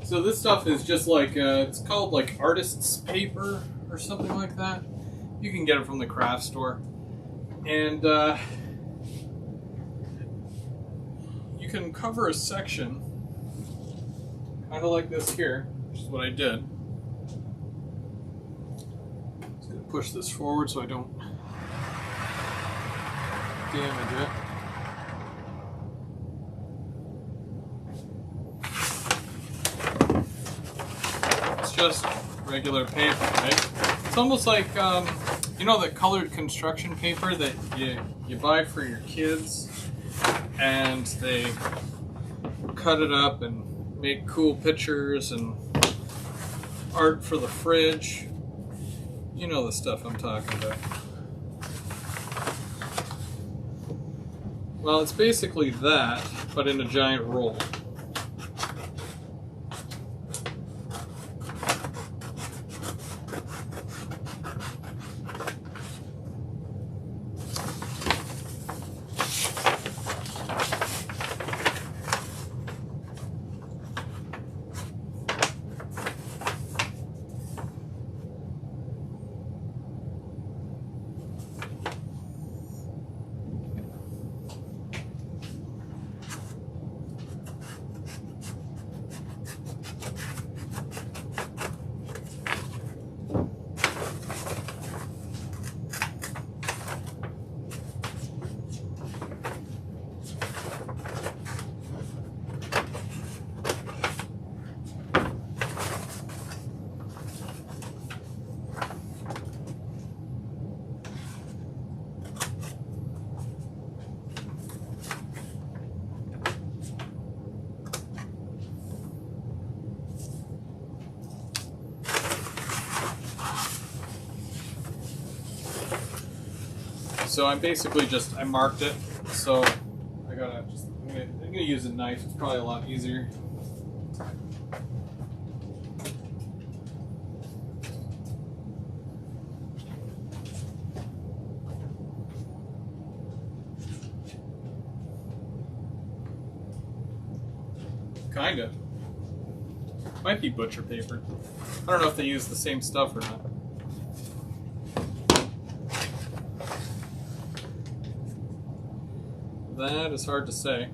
So this stuff is just like, it's called like artist's paper or something like that. You can get it from the craft store. And you can cover a section, kind of like this here, which is what I did. Just gonna push this forward so I don't damage it. Just regular paper, right? It's almost like, you know, the colored construction paper that you buy for your kids, and they cut it up and make cool pictures and art for the fridge. You know the stuff I'm talking about. Well, it's basically that, but in a giant roll. So I'm basically I marked it. So I'm gonna use a knife. It's probably a lot easier. Kinda. Might be butcher paper. I don't know if they use the same stuff or not. That is hard to say,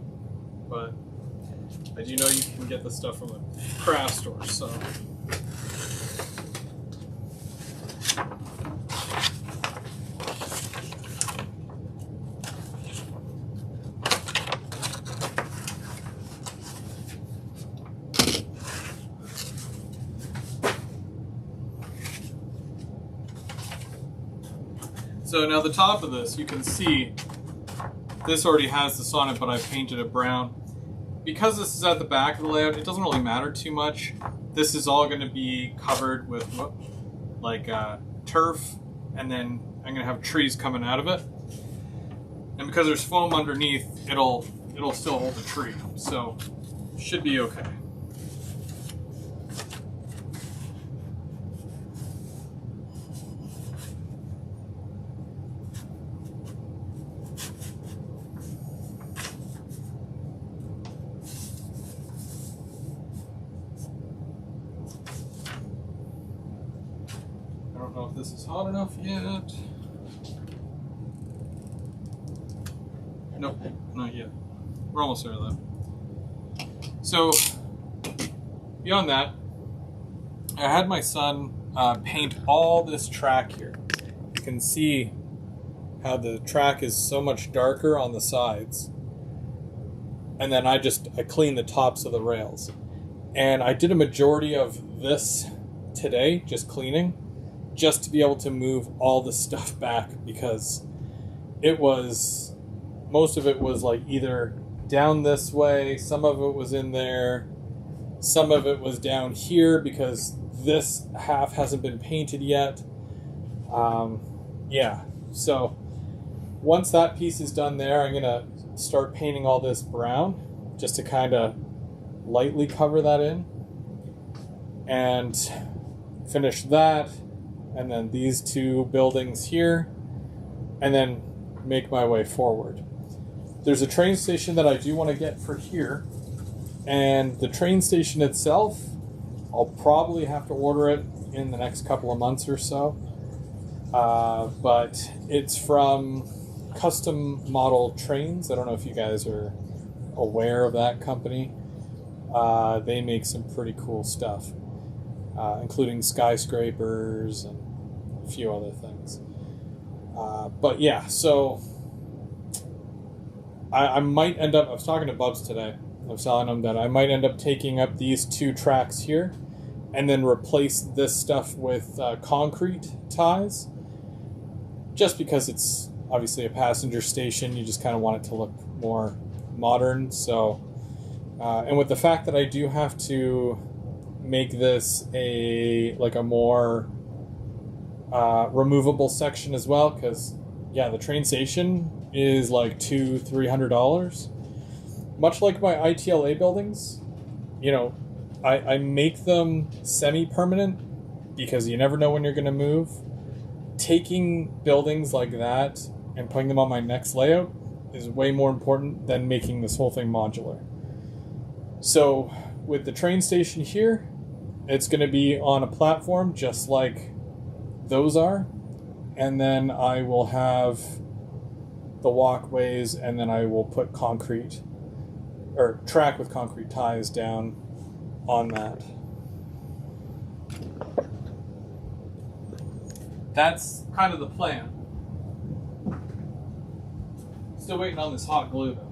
but I do know you can get this stuff from a craft store, so. So now the top of this, you can see this already has this on it, but I've painted it brown. Because this is at the back of the layout, it doesn't really matter too much. This is all going to be covered with like turf, and then I'm going to have trees coming out of it. And because there's foam underneath, it'll still hold the tree, so should be okay. I don't know if this is hot enough yet. Nope, not yet. We're almost there though. So, beyond that, I had my son paint all this track here. You can see how the track is so much darker on the sides. And then I cleaned the tops of the rails. And I did a majority of this today, just cleaning, just to be able to move all the stuff back, because most of it was like either down this way, some of it was in there, some of it was down here because this half hasn't been painted yet. Yeah, so once that piece is done there, I'm gonna start painting all this brown just to kind of lightly cover that in and finish that, and then these two buildings here, and then make my way forward. There's a train station that I do want to get for here, and the train station itself, I'll probably have to order it in the next couple of months or so, but it's from Custom Model Trains. I don't know if you guys are aware of that company. They make some pretty cool stuff, including skyscrapers and a few other things. But yeah, so I might end up, I was talking to Bubs today, I was telling him that I might end up taking up these two tracks here and then replace this stuff with concrete ties, just because it's obviously a passenger station. You just kind of want it to look more modern. So, and with the fact that I do have to make this a more removable section as well, because yeah, the train station is like $200-300. Much like my ITLA buildings, you know, I make them semi-permanent because you never know when you're going to move. Taking buildings like that and putting them on my next layout is way more important than making this whole thing modular. So with the train station here, it's going to be on a platform just like those are, and then I will have the walkways, and then I will put concrete or track with concrete ties down on that. That's kind of the plan. Still waiting on this hot glue though.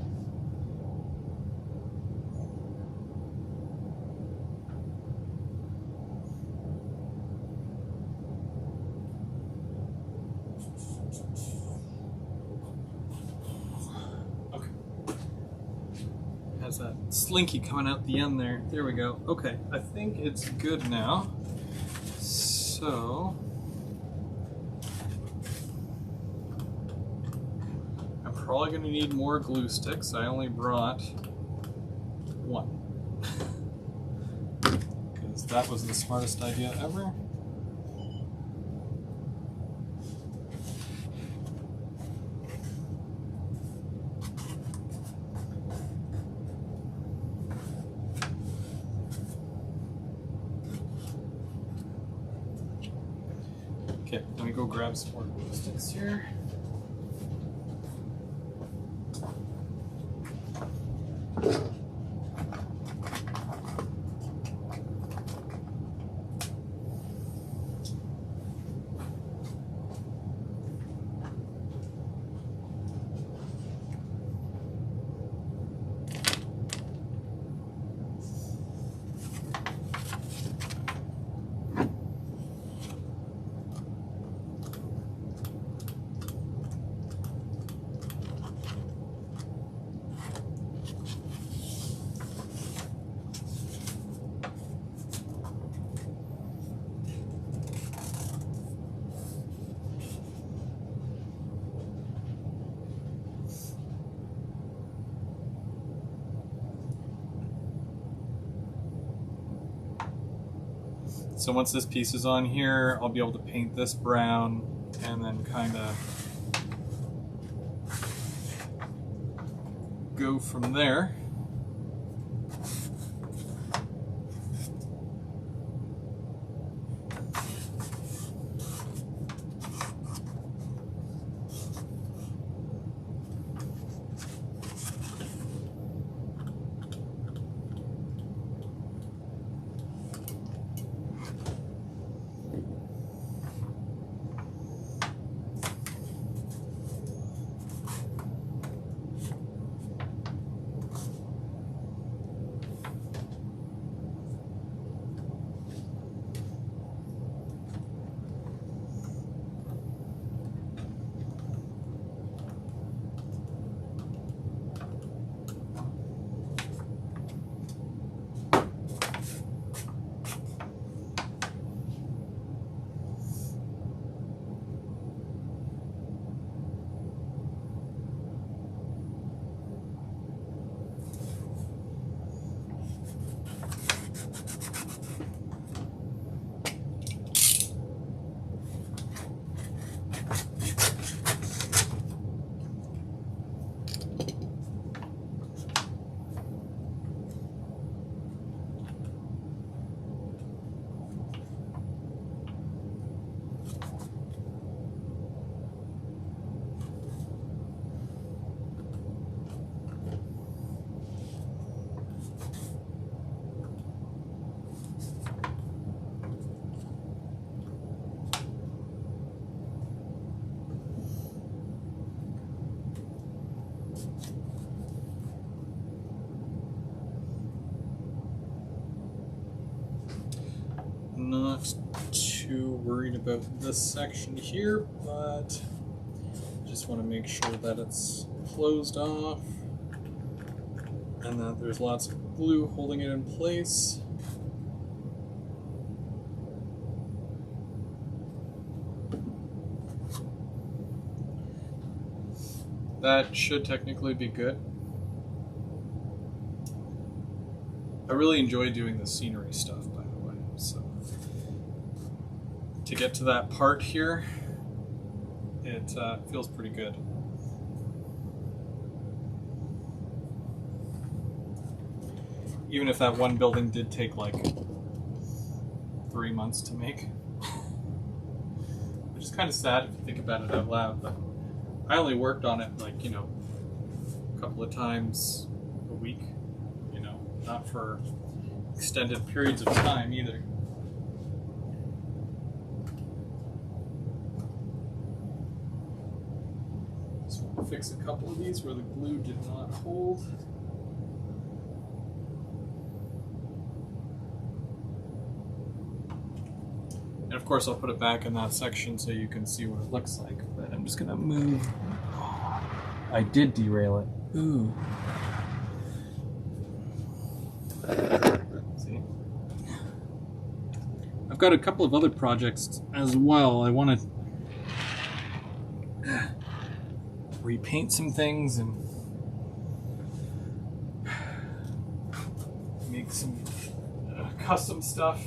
That slinky coming out the end there. There we go. Okay, I think it's good now. So probably going to need more glue sticks. I only brought one. Because that was the smartest idea ever. Okay, let me go grab some more glue sticks here. So once this piece is on here, I'll be able to paint this brown and then kind of go from there. Not too worried about this section here, but just want to make sure that it's closed off and that there's lots of glue holding it in place. That should technically be good. I really enjoy doing the scenery stuff, by the way, so to get to that part here, it feels pretty good. Even if that one building did take like 3 months to make, which is kind of sad if you think about it out loud, but I only worked on it like, you know, a couple of times a week, you know, not for extended periods of time either. Just want to fix a couple of these where the glue did not hold. And of course I'll put it back in that section so you can see what it looks like, but I'm just gonna move. Oh, I did derail it. Ooh. See? I've got a couple of other projects as well. I want to repaint some things and make some custom stuff.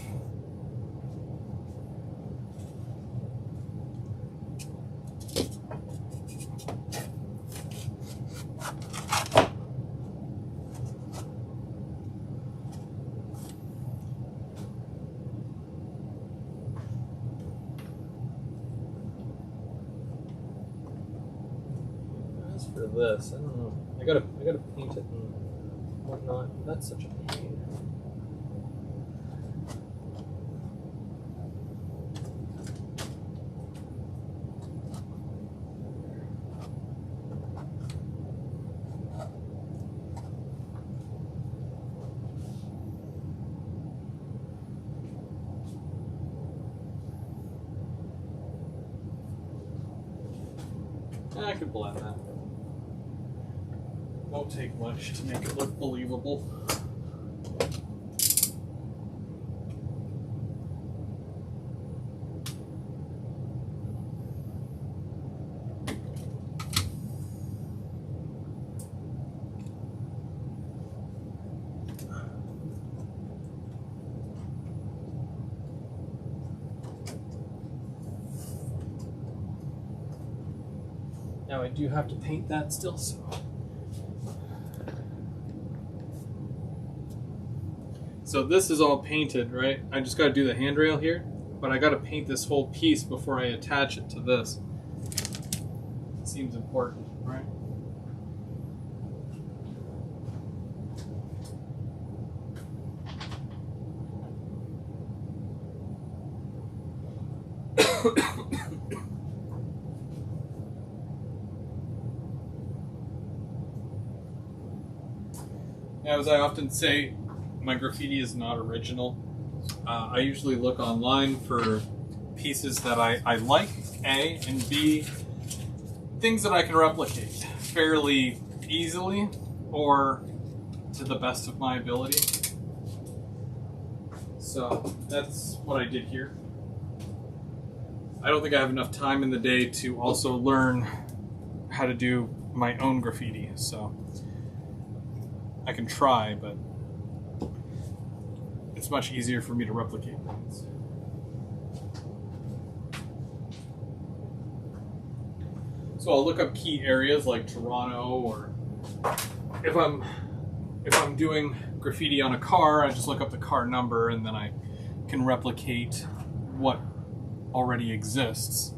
For this, I don't know. I gotta paint it and whatnot. That's such a pain. I could blend that. Won't take much to make it look believable. Now I do have to paint that still, so. So this is all painted, right? I just got to do the handrail here, but I got to paint this whole piece before I attach it to this. It seems important, right? Now, as I often say, my graffiti is not original. I usually look online for pieces that I like, A, and B, things that I can replicate fairly easily or to the best of my ability. So that's what I did here. I don't think I have enough time in the day to also learn how to do my own graffiti, so I can try, but it's much easier for me to replicate things. So I'll look up key areas like Toronto, or if I'm doing graffiti on a car, I just look up the car number and then I can replicate what already exists.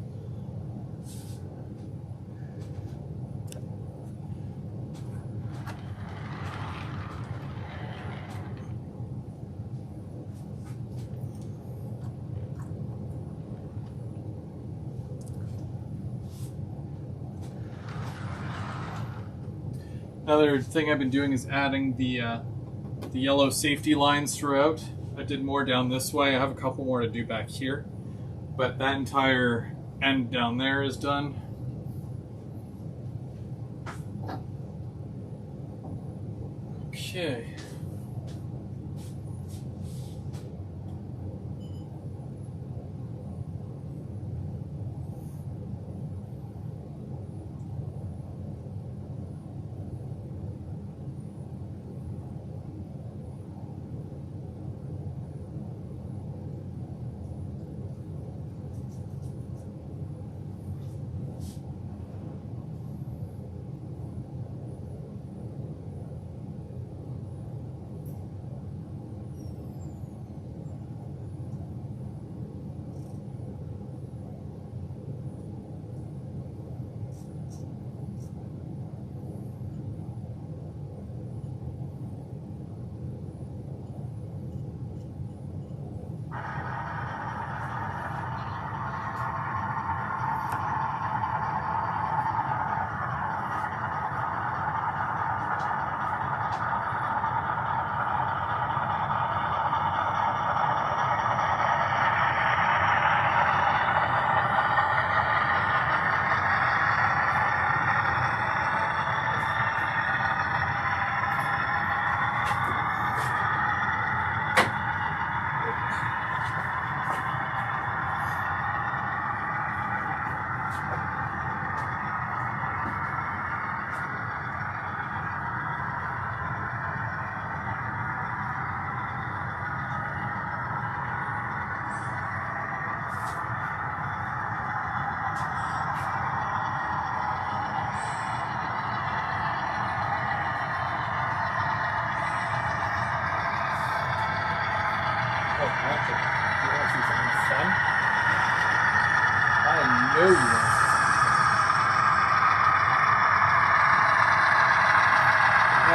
Another thing I've been doing is adding the yellow safety lines throughout. I did more down this way. I have a couple more to do back here, but that entire end down there is done. Okay.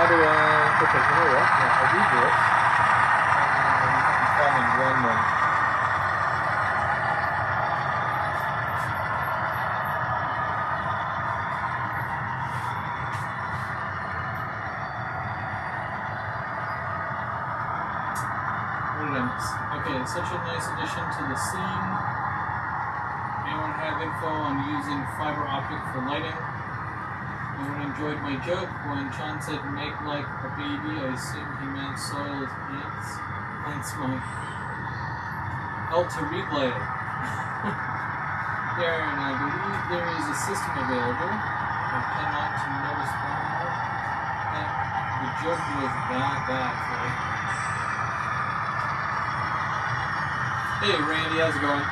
do I... Okay, you know what? Yeah, I'll do this. Fun and run them. Okay, such a nice addition to the scene. Anyone have info on using fiber optic for lighting? Anyone enjoyed my joke when Sean said make like a baby? I assumed he meant soil his pants. Hence my to-read lighting. Darren, I believe there is a system available. I cannot to notice one more. The joke was that bad, right? Hey Randy, how's it going?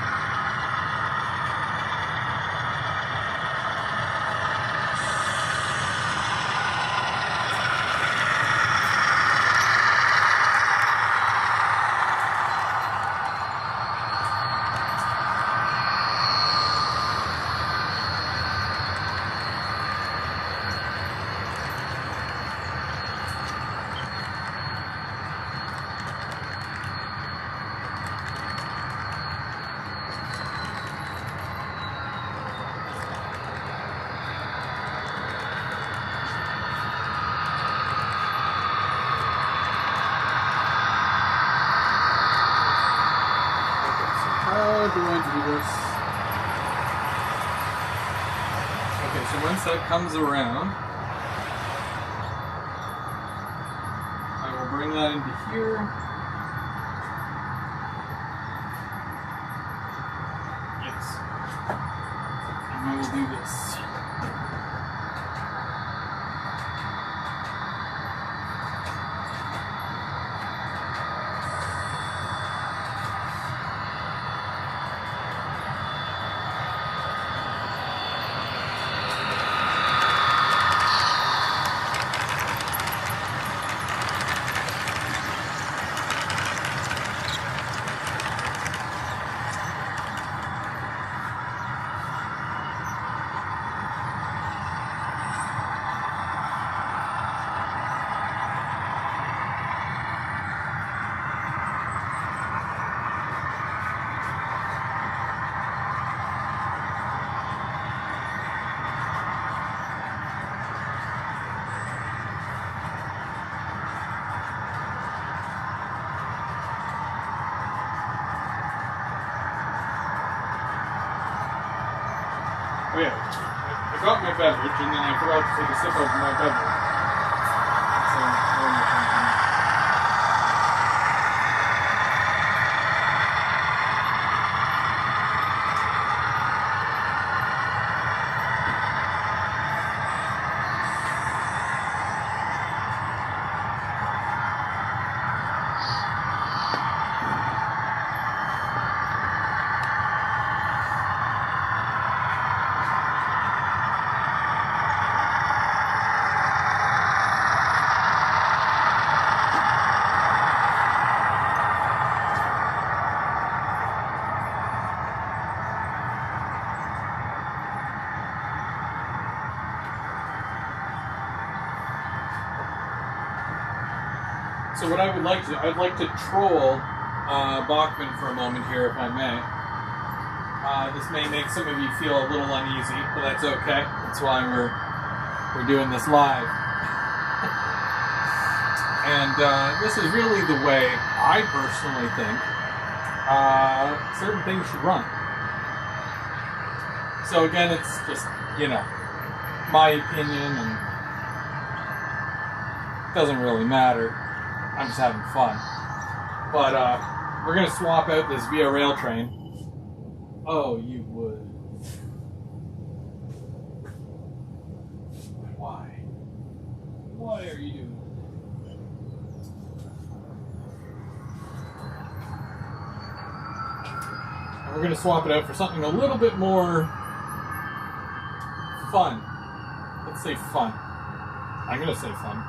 So once that comes around, I will bring that into here. Yes. And I will do this. Oh yeah, I got my beverage and then I forgot to take a sip of my beverage. So what I would like to do, I'd like to troll Bachman for a moment here, if I may. This may make some of you feel a little uneasy, but that's okay. That's why we're doing this live. And this is really the way I personally think certain things should run. So again, it's just, my opinion, and it doesn't really matter. I'm just having fun. But we're going to swap out this Via Rail train. Oh, you would. Why? Why are you doing that? And we're going to swap it out for something a little bit more fun. Let's say fun. I'm going to say fun.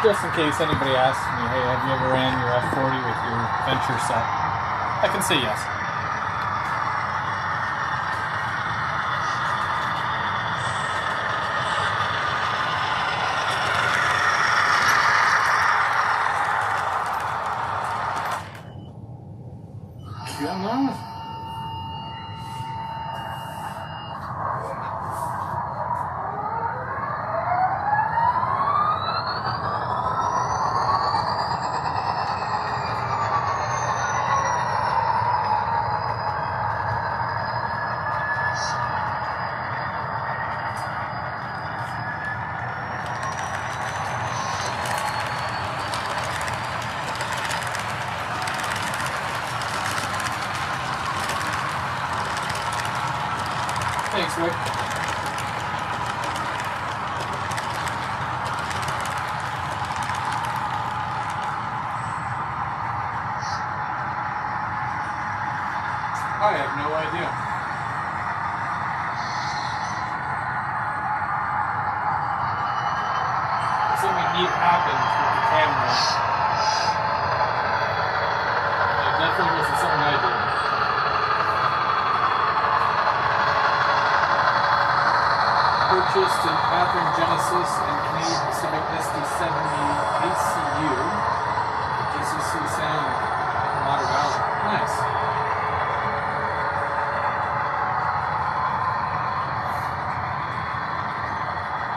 just in case anybody asks me, hey, have you ever ran your F40 with your Venture set? I can say yes. Thanks, Rick. I have no idea. Something neat happened with the camera. It definitely wasn't something I did. Purchased an Athearn Genesis and Canadian Pacific SD70 ACU. GCC sound from Otter Valley. Nice.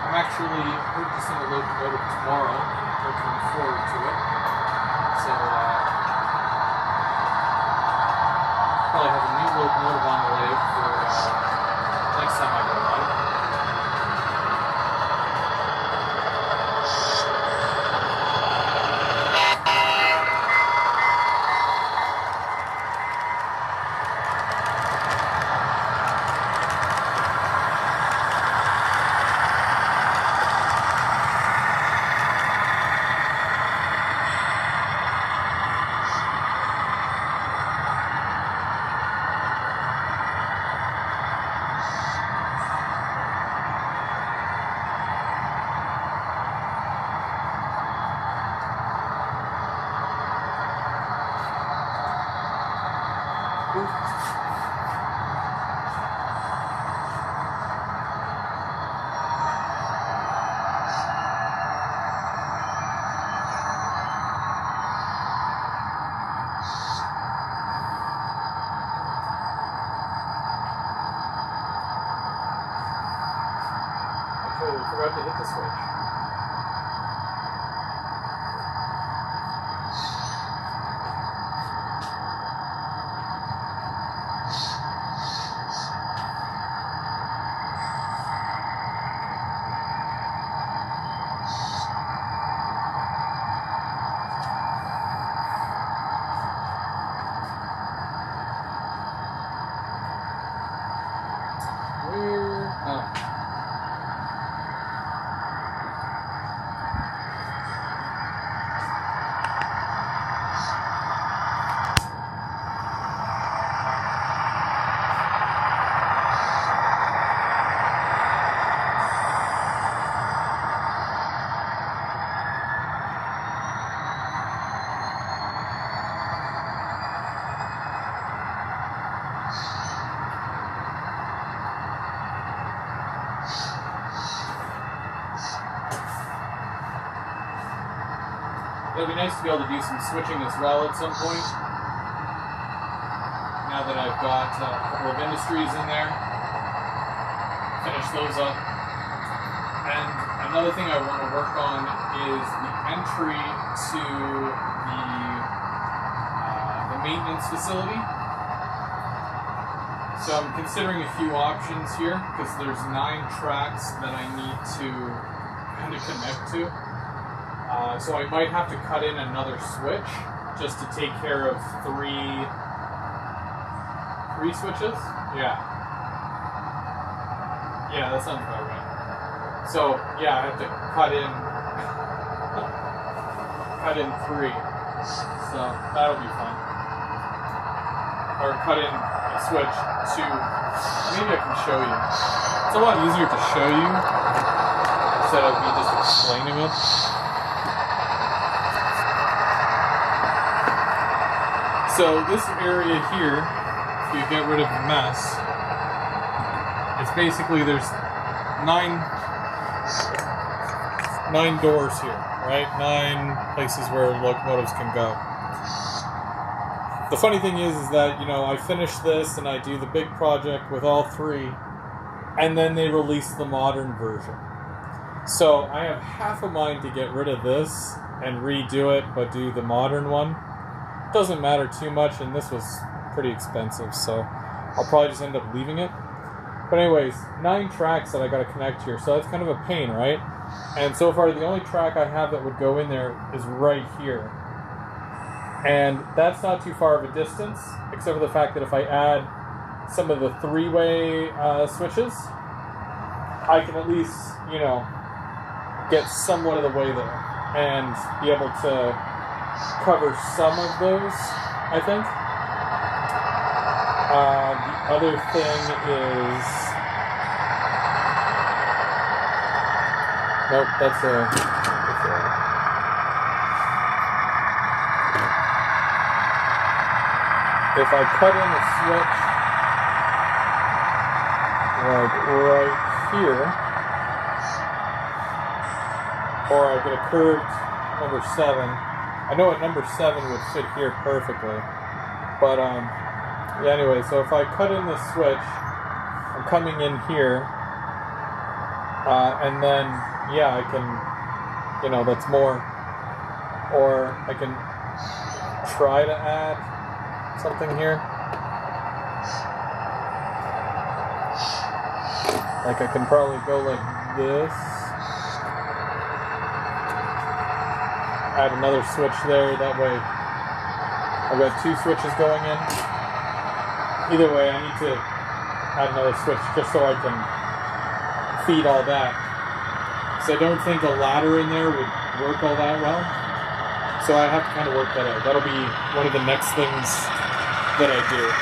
I'm actually purchasing a locomotive tomorrow. Looking forward to it. So, probably have a new locomotive on the way for next time I go live. Totally forgot to hit the switch. Where? Oh. It'll be nice to be able to do some switching as well at some point. Now that I've got a couple of industries in there, finish those up. And another thing I want to work on is the entry to the maintenance facility. So I'm considering a few options here because there's 9 tracks that I need to kind of connect to. So I might have to cut in another switch just to take care of three switches? Yeah. Yeah, that sounds about right. So, yeah, I have to cut in 3. So, that'll be fun. Or cut in a switch to... Maybe I can show you. It's a lot easier to show you instead of me just explaining it. So this area here, if you get rid of the mess, it's basically there's nine doors here, right? 9 places where locomotives can go. The funny thing is that, you know, I finish this and I do the big project with all 3, and then they release the modern version. So I have half a mind to get rid of this and redo it, but do the modern one. Doesn't matter too much, and this was pretty expensive, so I'll probably just end up leaving it. But anyways, 9 tracks that I gotta connect here, so that's kind of a pain, right? And so far, the only track I have that would go in there is right here. And that's not too far of a distance, except for the fact that if I add some of the 3-way switches, I can at least, you know, get somewhat of the way there and be able to cover some of those, I think. The other thing is... Nope, that's a... If I cut in a switch, like right here, or I get a curved number 7, I know a number 7 would fit here perfectly, but yeah, anyway, so if I cut in the switch, I'm coming in here, and then, yeah, I can, you know, that's more, or I can try to add something here. Like I can probably go like this. Add another switch there, that way I've got 2 switches going in. Either way, I need to add another switch just so I can feed all that. So I don't think a ladder in there would work all that well. So I have to kind of work that out. That'll be one of the next things that I do.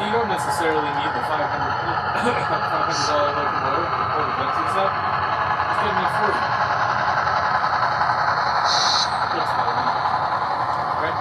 You don't necessarily need the $500 locomotive to pull the fencing up. It's good enough for you. Looks better, right?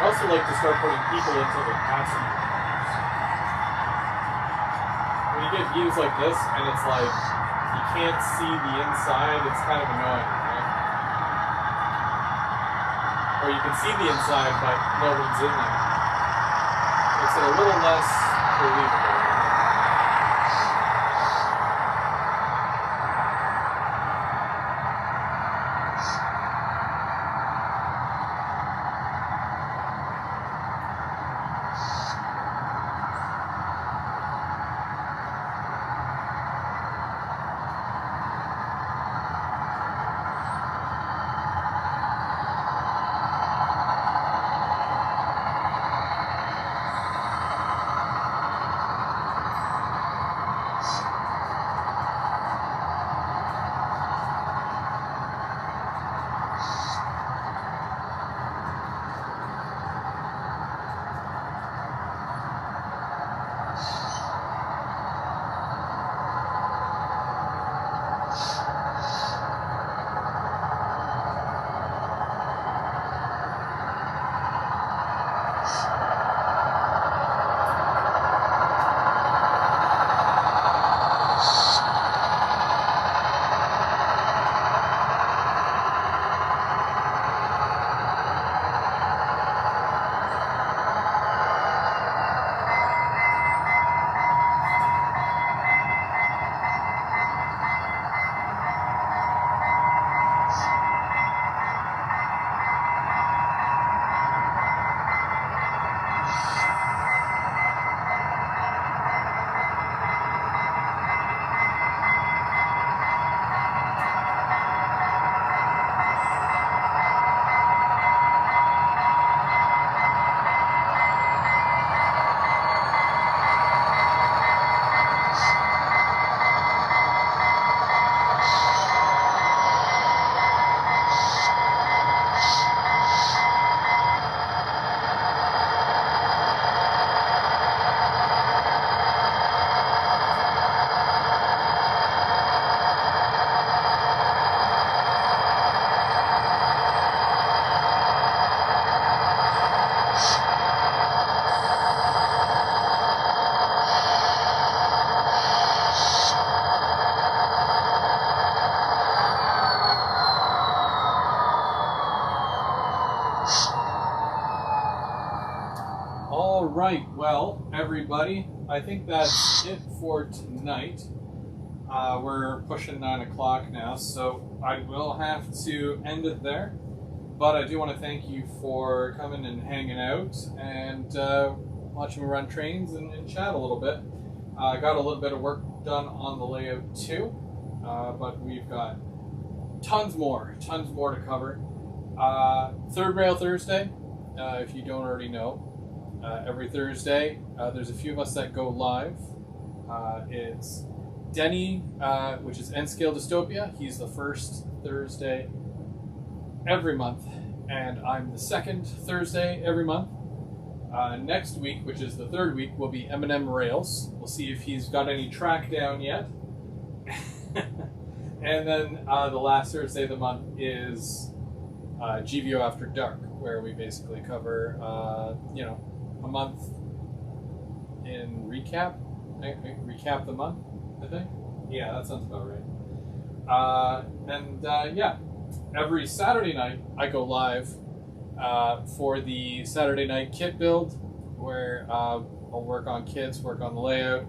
I also like to start putting people into the passenger cars. When you get views like this, and it's like, you can't see the inside, it's kind of annoying, right? Or you can see the inside, but no one's in there. Makes it a little less believable. All right, well, everybody, I think that's it for tonight. We're pushing 9 o'clock now, so I will have to end it there. But I do want to thank you for coming and hanging out and watching me run trains and chat a little bit. I got a little bit of work done on the layout too, but we've got tons more to cover. Third Rail Thursday, if you don't already know, every Thursday there's a few of us that go live. It's Denny, which is N-Scale Dystopia. He's the first Thursday every month, and I'm the second Thursday every month. Next week, which is the third week, will be M&M Rails. We'll see if he's got any track down yet. And then the last Thursday of the month is GVO After Dark, where we basically cover, a month in recap. Recap the month, I think. Yeah, that sounds about right. Yeah, every Saturday night I go live for the Saturday night kit build, where I'll work on kits, work on the layout,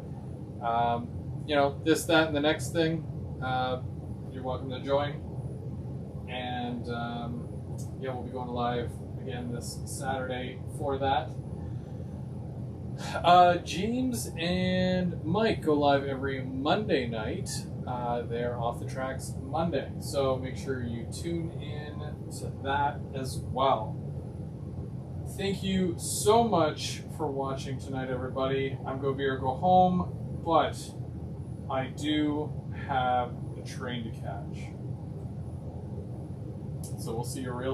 this, that, and the next thing. You're welcome to join. And we'll be going live again this Saturday for that. James and Mike go live every Monday night. They're Off the Tracks Monday, so make sure you tune in to that as well. Thank you so much for watching tonight, everybody. I'm Go Beer, Go Home, but I do have a train to catch. So we'll see you real